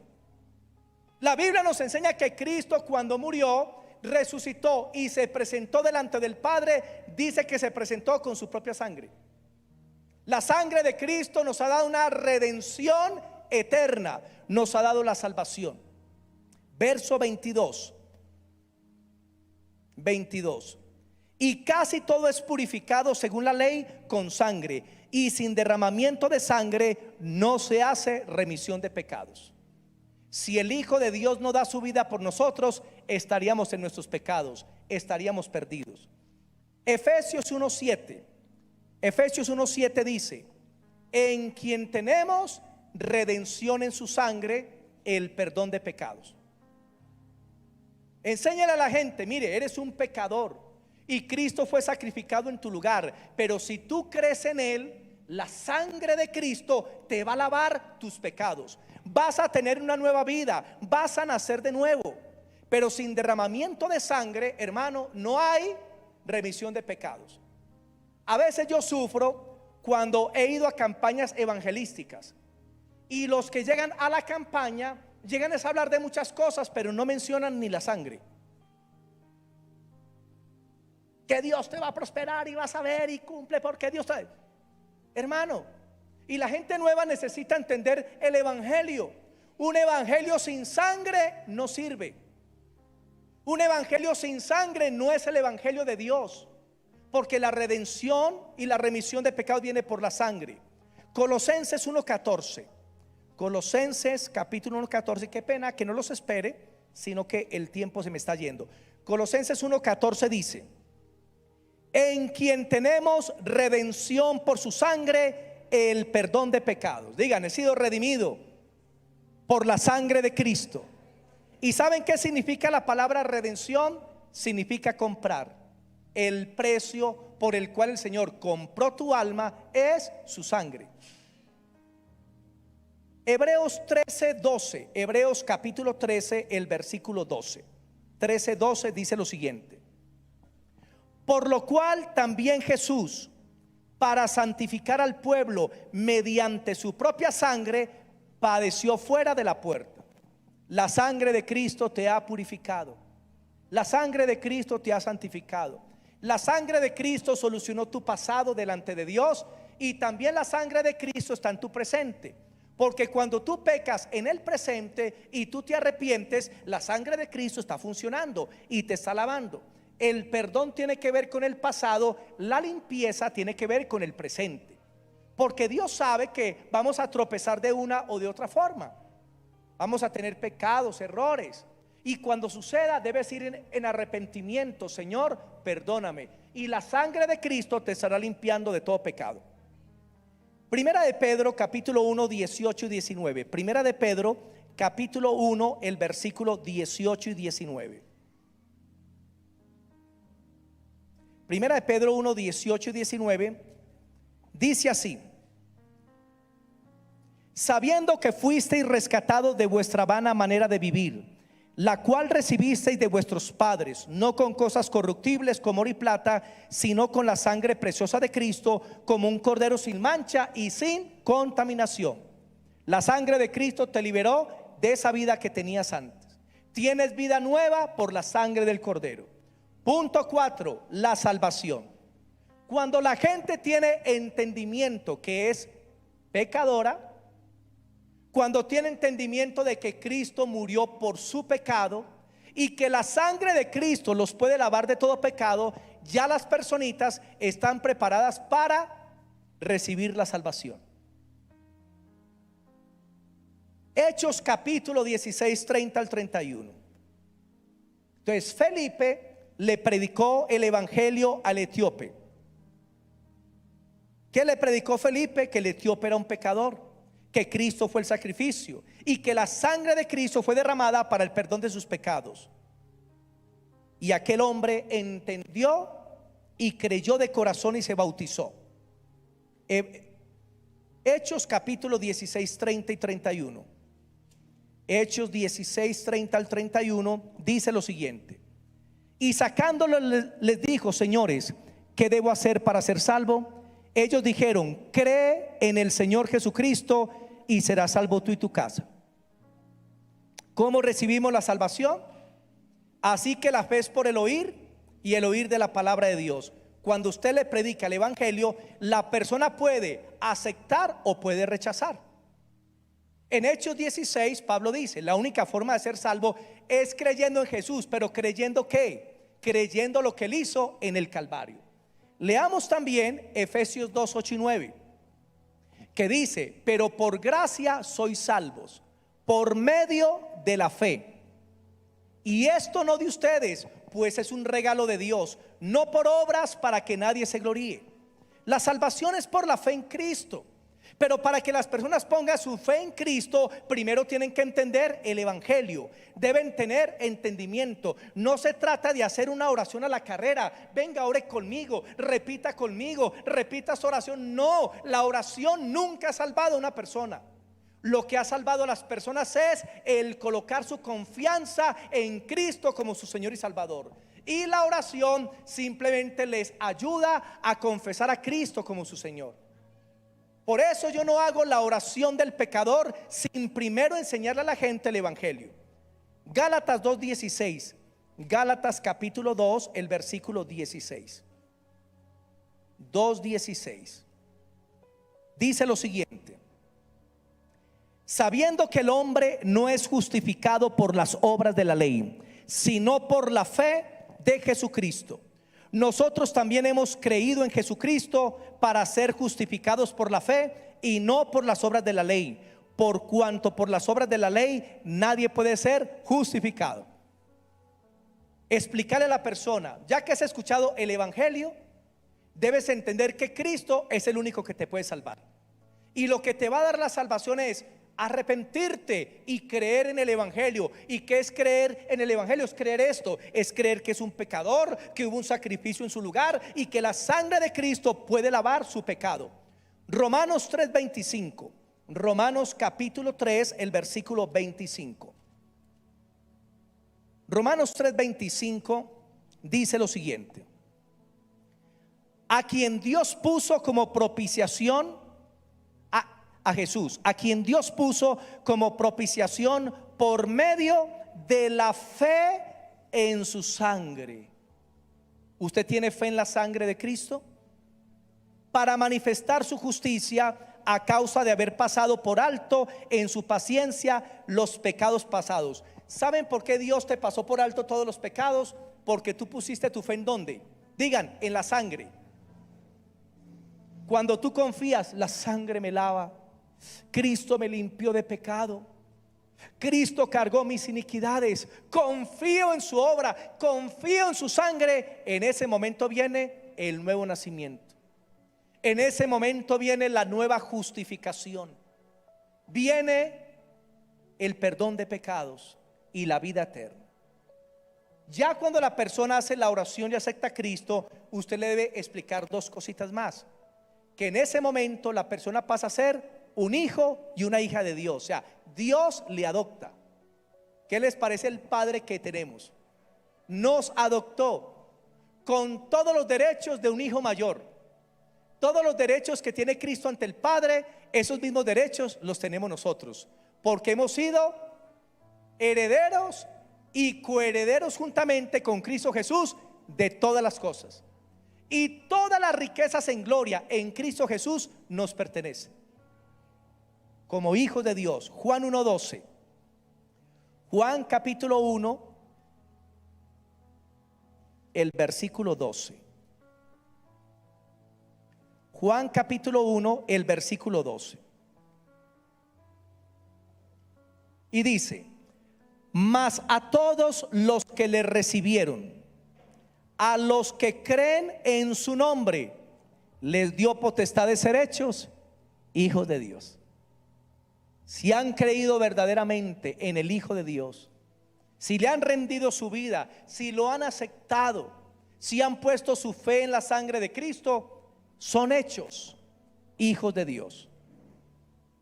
La Biblia nos enseña que Cristo, cuando murió, resucitó y se presentó delante del Padre. Dice que se presentó con su propia sangre. La sangre de Cristo nos ha dado una redención eterna, nos ha dado la salvación. Verso 22. Y casi todo es purificado según la ley con sangre, y sin derramamiento de sangre no se hace remisión de pecados. Si el Hijo de Dios no da su vida por nosotros, estaríamos en nuestros pecados, estaríamos perdidos. Efesios 1:7 dice: en quien tenemos redención en su sangre, el perdón de pecados. Enséñale a la gente: mire, eres un pecador y Cristo fue sacrificado en tu lugar, pero si tú crees en Él, la sangre de Cristo te va a lavar tus pecados. Vas a tener una nueva vida, vas a nacer de nuevo. Pero sin derramamiento de sangre, hermano, no hay remisión de pecados. A veces yo sufro cuando he ido a campañas evangelísticas, y los que llegan a la campaña llegan a hablar de muchas cosas, pero no mencionan ni la sangre. Que Dios te va a prosperar y vas a ver y cumple, porque Dios te... Hermano, y la gente nueva necesita entender el evangelio. Un evangelio sin sangre no sirve. Un evangelio sin sangre no es el evangelio de Dios, porque la redención y la remisión de pecados viene por la sangre. Colosenses 1:14. Colosenses capítulo 1:14. Qué pena que no los espere, sino que el tiempo se me está yendo. Colosenses 1:14 dice: en quien tenemos redención por su sangre, el perdón de pecados. Digan: he sido redimido por la sangre de Cristo. ¿Y saben qué significa la palabra redención? Significa comprar. El precio por el cual el Señor compró tu alma es su sangre. Hebreos 13:12. Hebreos capítulo 13, el versículo 12. 13:12 dice lo siguiente: por lo cual también Jesús, para santificar al pueblo mediante su propia sangre, padeció fuera de la puerta. La sangre de Cristo te ha purificado. La sangre de Cristo te ha santificado. La sangre de Cristo solucionó tu pasado delante de Dios, y también la sangre de Cristo está en tu presente. Porque cuando tú pecas en el presente y tú te arrepientes, la sangre de Cristo está funcionando y te está lavando. El perdón tiene que ver con el pasado, la limpieza tiene que ver con el presente. Porque Dios sabe que vamos a tropezar de una o de otra forma. Vamos a tener pecados, errores. Y cuando suceda debes ir en arrepentimiento. Señor, perdóname. Y la sangre de Cristo te estará limpiando de todo pecado. Primera de Pedro capítulo 1 18 y 19. Primera de Pedro capítulo 1 el versículo 18 y 19. Primera de Pedro 1 18 y 19 dice así: sabiendo que fuisteis rescatados de vuestra vana manera de vivir, la cual recibisteis de vuestros padres, no con cosas corruptibles como oro y plata, sino con la sangre preciosa de Cristo, como un cordero sin mancha y sin contaminación. La sangre de Cristo te liberó de esa vida que tenías antes. Tienes vida nueva por la sangre del cordero. Punto 4, la salvación. Cuando la gente tiene entendimiento que es pecadora, cuando tiene entendimiento de que Cristo murió por su pecado y que la sangre de Cristo los puede lavar de todo pecado, ya las personitas están preparadas para recibir la salvación. Hechos capítulo 16, 30 al 31. Entonces Felipe le predicó el evangelio al etíope. ¿Qué le predicó Felipe? Que el etíope era un pecador, que Cristo fue el sacrificio y que la sangre de Cristo fue derramada para el perdón de sus pecados. Y aquel hombre entendió y creyó de corazón y se bautizó. Hechos capítulo 16, 30 y 31. Hechos 16, 30 al 31 dice lo siguiente: y sacándolo les dijo: señores, ¿qué debo hacer para ser salvo? Ellos dijeron: cree en el Señor Jesucristo y serás salvo tú y tu casa. ¿Cómo recibimos la salvación? Así que la fe es por el oír, y el oír de la palabra de Dios. Cuando usted le predica el evangelio, la persona puede aceptar o puede rechazar. En Hechos 16 Pablo dice: la única forma de ser salvo es creyendo en Jesús. ¿Pero creyendo qué? Creyendo lo que él hizo en el Calvario. Leamos también Efesios 2, 8 y 9, que dice: pero por gracia sois salvos por medio de la fe, y esto no de ustedes, pues es un regalo de Dios, no por obras para que nadie se gloríe. La salvación es por la fe en Cristo. Pero para que las personas pongan su fe en Cristo, primero tienen que entender el evangelio. Deben tener entendimiento. No se trata de hacer una oración a la carrera. Venga, ore conmigo, repita su oración. No, la oración nunca ha salvado a una persona. Lo que ha salvado a las personas es el colocar su confianza en Cristo como su Señor y Salvador. Y la oración simplemente les ayuda a confesar a Cristo como su Señor. Por eso yo no hago la oración del pecador sin primero enseñarle a la gente el evangelio. Gálatas 2:16. Gálatas capítulo 2, el versículo 16. 2:16. Dice lo siguiente: sabiendo que el hombre no es justificado por las obras de la ley, sino por la fe de Jesucristo. Nosotros también hemos creído en Jesucristo para ser justificados por la fe y no por las obras de la ley, por cuanto por las obras de la ley nadie puede ser justificado. Explicarle a la persona: ya que has escuchado el evangelio, debes entender que Cristo es el único que te puede salvar, y lo que te va a dar la salvación es arrepentirte y creer en el evangelio. ¿Y qué es creer en el evangelio? Es creer esto: es creer que es un pecador, que hubo un sacrificio en su lugar y que la sangre de Cristo puede lavar su pecado. Romanos 3:25. Romanos capítulo 3, el versículo 25. Romanos 3:25 dice lo siguiente: a quien Dios puso como propiciación, a Jesús, a quien Dios puso como propiciación por medio de la fe en su sangre. ¿Usted tiene fe en la sangre de Cristo? Para manifestar su justicia a causa de haber pasado por alto en su paciencia los pecados pasados. ¿Saben por qué Dios te pasó por alto todos los pecados? Porque tú pusiste tu fe ¿en dónde? Digan, en la sangre. Cuando tú confías, la sangre me lava, Cristo me limpió de pecado, Cristo cargó mis iniquidades, confío en su obra, confío en su sangre. En ese momento viene el nuevo nacimiento. En ese momento viene la nueva justificación. Viene el perdón de pecados y la vida eterna. Ya cuando la persona hace la oración y acepta a Cristo, usted le debe explicar dos cositas más. Que en ese momento la persona pasa a ser un hijo y una hija de Dios. O sea, Dios le adopta. ¿Qué les parece el Padre que tenemos? Nos adoptó con todos los derechos de un hijo mayor. Todos los derechos que tiene Cristo ante el Padre, esos mismos derechos los tenemos nosotros, porque hemos sido herederos y coherederos juntamente con Cristo Jesús de todas las cosas. Y todas las riquezas en gloria en Cristo Jesús nos pertenecen como hijos de Dios. Juan 1:12. Juan capítulo 1, el versículo 12. Juan capítulo 1, el versículo 12. Y dice: mas a todos los que le recibieron, a los que creen en su nombre, les dio potestad de ser hechos hijos de Dios. Si han creído verdaderamente en el Hijo de Dios, si le han rendido su vida, si lo han aceptado, si han puesto su fe en la sangre de Cristo, son hechos hijos de Dios.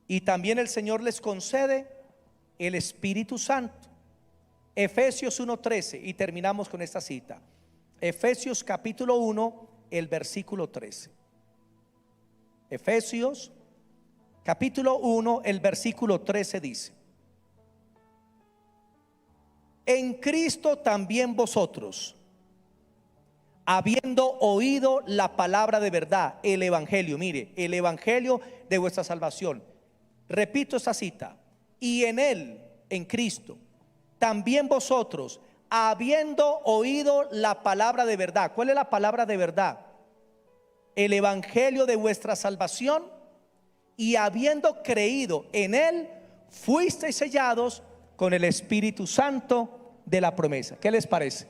Y también el Señor les concede el Espíritu Santo. Efesios 1:13, y terminamos con esta cita. Efesios capítulo 1, el versículo 13. Efesios capítulo 1, el versículo 13 dice: en Cristo también vosotros, habiendo oído la palabra de verdad, el evangelio, mire, el evangelio de vuestra salvación. Repito esta cita: y en él, en Cristo, también vosotros, habiendo oído la palabra de verdad. ¿Cuál es la palabra de verdad? El evangelio de vuestra salvación. Y habiendo creído en él, fuisteis sellados con el Espíritu Santo de la promesa. ¿Qué les parece?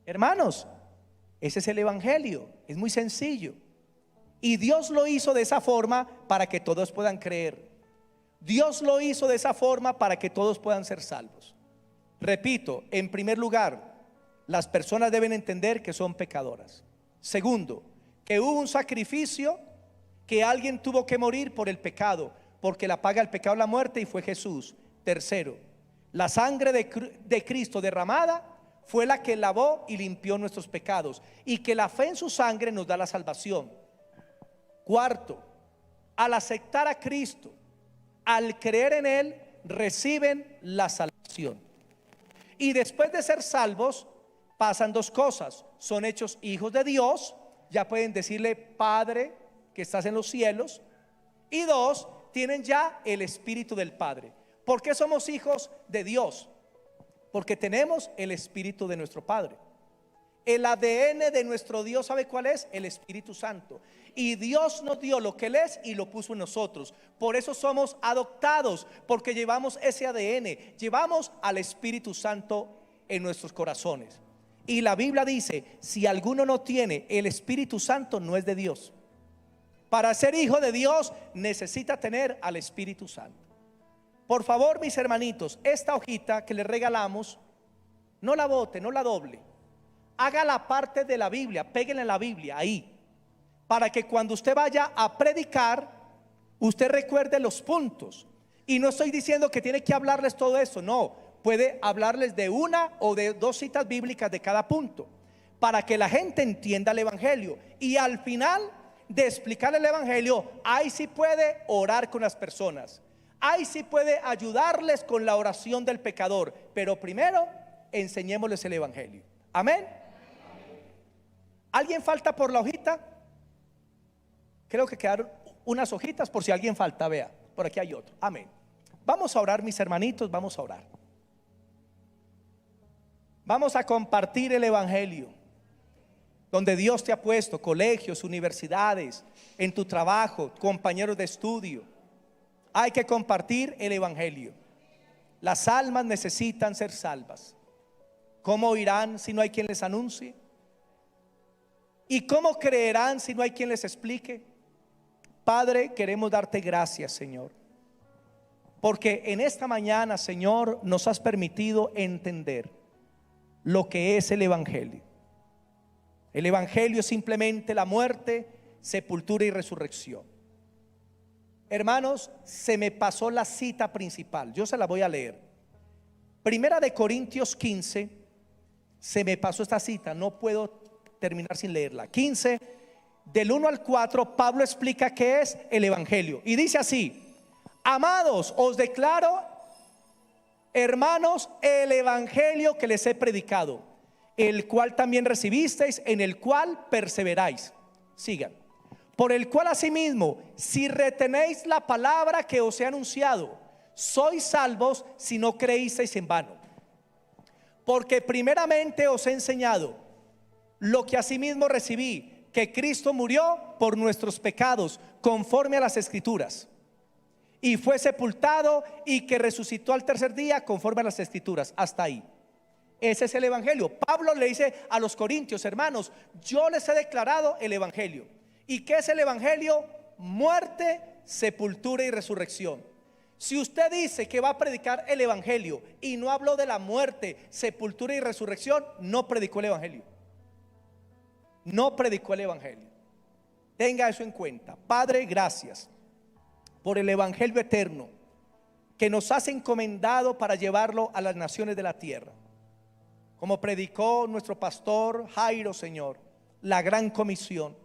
Hermanos, ese es el evangelio. Es muy sencillo. Y Dios lo hizo de esa forma para que todos puedan creer. Dios lo hizo de esa forma para que todos puedan ser salvos. Repito, en primer lugar, las personas deben entender que son pecadoras. Segundo, que hubo un sacrificio, que alguien tuvo que morir por el pecado, porque la paga del pecado es la muerte, y fue Jesús. Tercero, la sangre de Cristo derramada fue la que lavó y limpió nuestros pecados, y que la fe en su sangre nos da la salvación. Cuarto, al aceptar a Cristo, al creer en él, reciben la salvación. Y después de ser salvos, pasan dos cosas: son hechos hijos de Dios, ya pueden decirle Padre que estás en los cielos. Y dos, tienen ya el Espíritu del Padre. ¿Por qué somos hijos de Dios? Porque tenemos el Espíritu de nuestro Padre. El ADN de nuestro Dios, ¿sabe cuál es? El Espíritu Santo. Y Dios nos dio lo que Él es y lo puso en nosotros. Por eso somos adoptados, porque llevamos ese ADN, llevamos al Espíritu Santo en nuestros corazones. Y la Biblia dice: si alguno no tiene el Espíritu Santo, no es de Dios. Para ser hijo de Dios necesita tener al Espíritu Santo. Por favor, mis hermanitos, esta hojita que les regalamos, no la bote, no la doble. Haga la parte de la Biblia, péguenle la Biblia ahí, para que cuando usted vaya a predicar, usted recuerde los puntos. Y no estoy diciendo que tiene que hablarles todo eso, no. Puede hablarles de una o de dos citas bíblicas de cada punto. para que la gente entienda el evangelio. Y al final de explicar el evangelio, ahí sí puede orar con las personas, ahí sí puede ayudarles con la oración del pecador. Pero primero enseñémosles el evangelio. Amén. ¿Alguien falta por la hojita? Creo que quedaron unas hojitas por si alguien falta. Vea, por aquí hay otro. Amén. Vamos a orar, mis hermanitos, vamos a orar. Vamos a compartir el evangelio donde Dios te ha puesto, colegios, universidades, en tu trabajo, compañeros de estudio. Hay que compartir el evangelio. Las almas necesitan ser salvas. ¿Cómo oirán si no hay quien les anuncie? ¿Y cómo creerán si no hay quien les explique? Padre, queremos darte gracias, Señor, porque en esta mañana, Señor, nos has permitido entender lo que es el evangelio. El evangelio es simplemente la muerte, sepultura y resurrección. Hermanos, se me pasó la cita principal, yo se la voy a leer. Primera de Corintios 15, se me pasó esta cita, no puedo terminar sin leerla. 15, del 1 al 4, Pablo explica qué es el evangelio. Y dice así: amados, os declaro, hermanos, el evangelio que les he predicado, el cual también recibisteis, en el cual perseveráis. Sigan. Por el cual asimismo, si retenéis la palabra que os he anunciado, sois salvos si no creísteis en vano. Porque primeramente os he enseñado lo que asimismo recibí, que Cristo murió por nuestros pecados, conforme a las Escrituras, y fue sepultado, y que resucitó al tercer día, conforme a las Escrituras. Hasta ahí. Ese es el evangelio. Pablo le dice a los corintios: hermanos, yo les he declarado el evangelio. ¿Y qué es el evangelio? Muerte, sepultura y resurrección. Si usted dice que va a predicar el evangelio y no habló de la muerte, sepultura y resurrección, no predicó el evangelio. No predicó el evangelio. Tenga eso en cuenta. Padre, gracias por el evangelio eterno que nos has encomendado para llevarlo a las naciones de la tierra. Como predicó nuestro pastor Jairo, Señor, la gran comisión.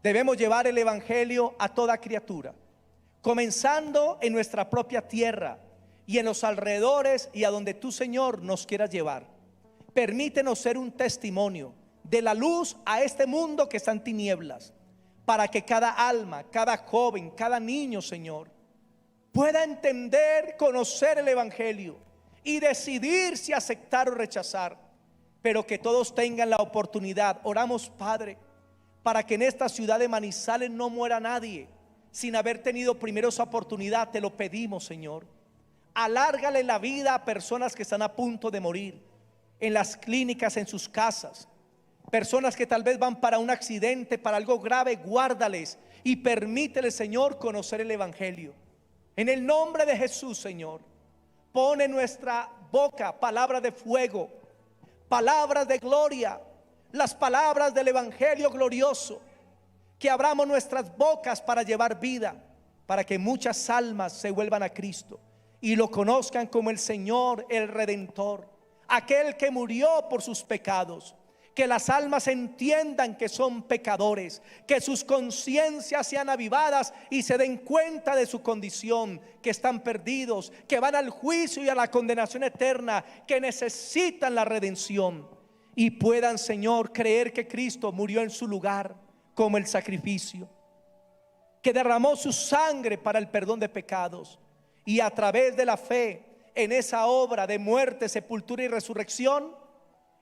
Debemos llevar el evangelio a toda criatura, comenzando en nuestra propia tierra y en los alrededores y a donde tú, Señor, nos quieras llevar. Permítenos ser un testimonio de la luz a este mundo que está en tinieblas, para que cada alma, cada joven, cada niño, Señor, pueda entender, conocer el evangelio y decidir si aceptar o rechazar, pero que todos tengan la oportunidad. Oramos, Padre, para que en esta ciudad de Manizales no muera nadie sin haber tenido primero esa oportunidad. Te lo pedimos, Señor. Alárgale la vida a personas que están a punto de morir, en las clínicas, en sus casas. Personas que tal vez van para un accidente, para algo grave. Guárdales y permítele, Señor, conocer el evangelio. En el nombre de Jesús, Señor, pone en nuestra boca palabras de fuego, palabras de gloria, las palabras del evangelio glorioso. Que abramos nuestras bocas para llevar vida, para que muchas almas se vuelvan a Cristo y lo conozcan como el Señor, el Redentor, aquel que murió por sus pecados. Que las almas entiendan que son pecadores, que sus conciencias sean avivadas y se den cuenta de su condición, que están perdidos, que van al juicio y a la condenación eterna, que necesitan la redención y puedan, Señor, creer que Cristo murió en su lugar como el sacrificio, que derramó su sangre para el perdón de pecados, y a través de la fe en esa obra de muerte, sepultura y resurrección,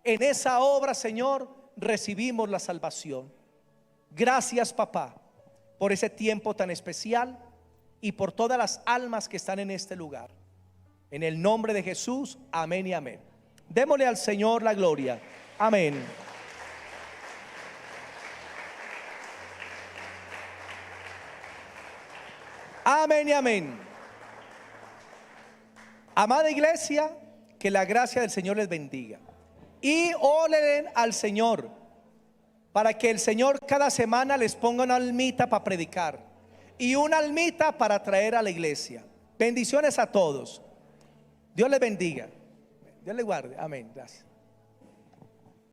en esa obra, Señor, recibimos la salvación. Gracias, papá, por ese tiempo tan especial y por todas las almas que están en este lugar. En el nombre de Jesús, amén y amén. Démosle al Señor la gloria. Amén. Amén y amén. Amada iglesia, que la gracia del Señor les bendiga. Y oren al Señor para que el Señor cada semana les ponga una almita para predicar y una almita para traer a la iglesia. Bendiciones a todos. Dios les bendiga. Dios les guarde. Amén. Gracias.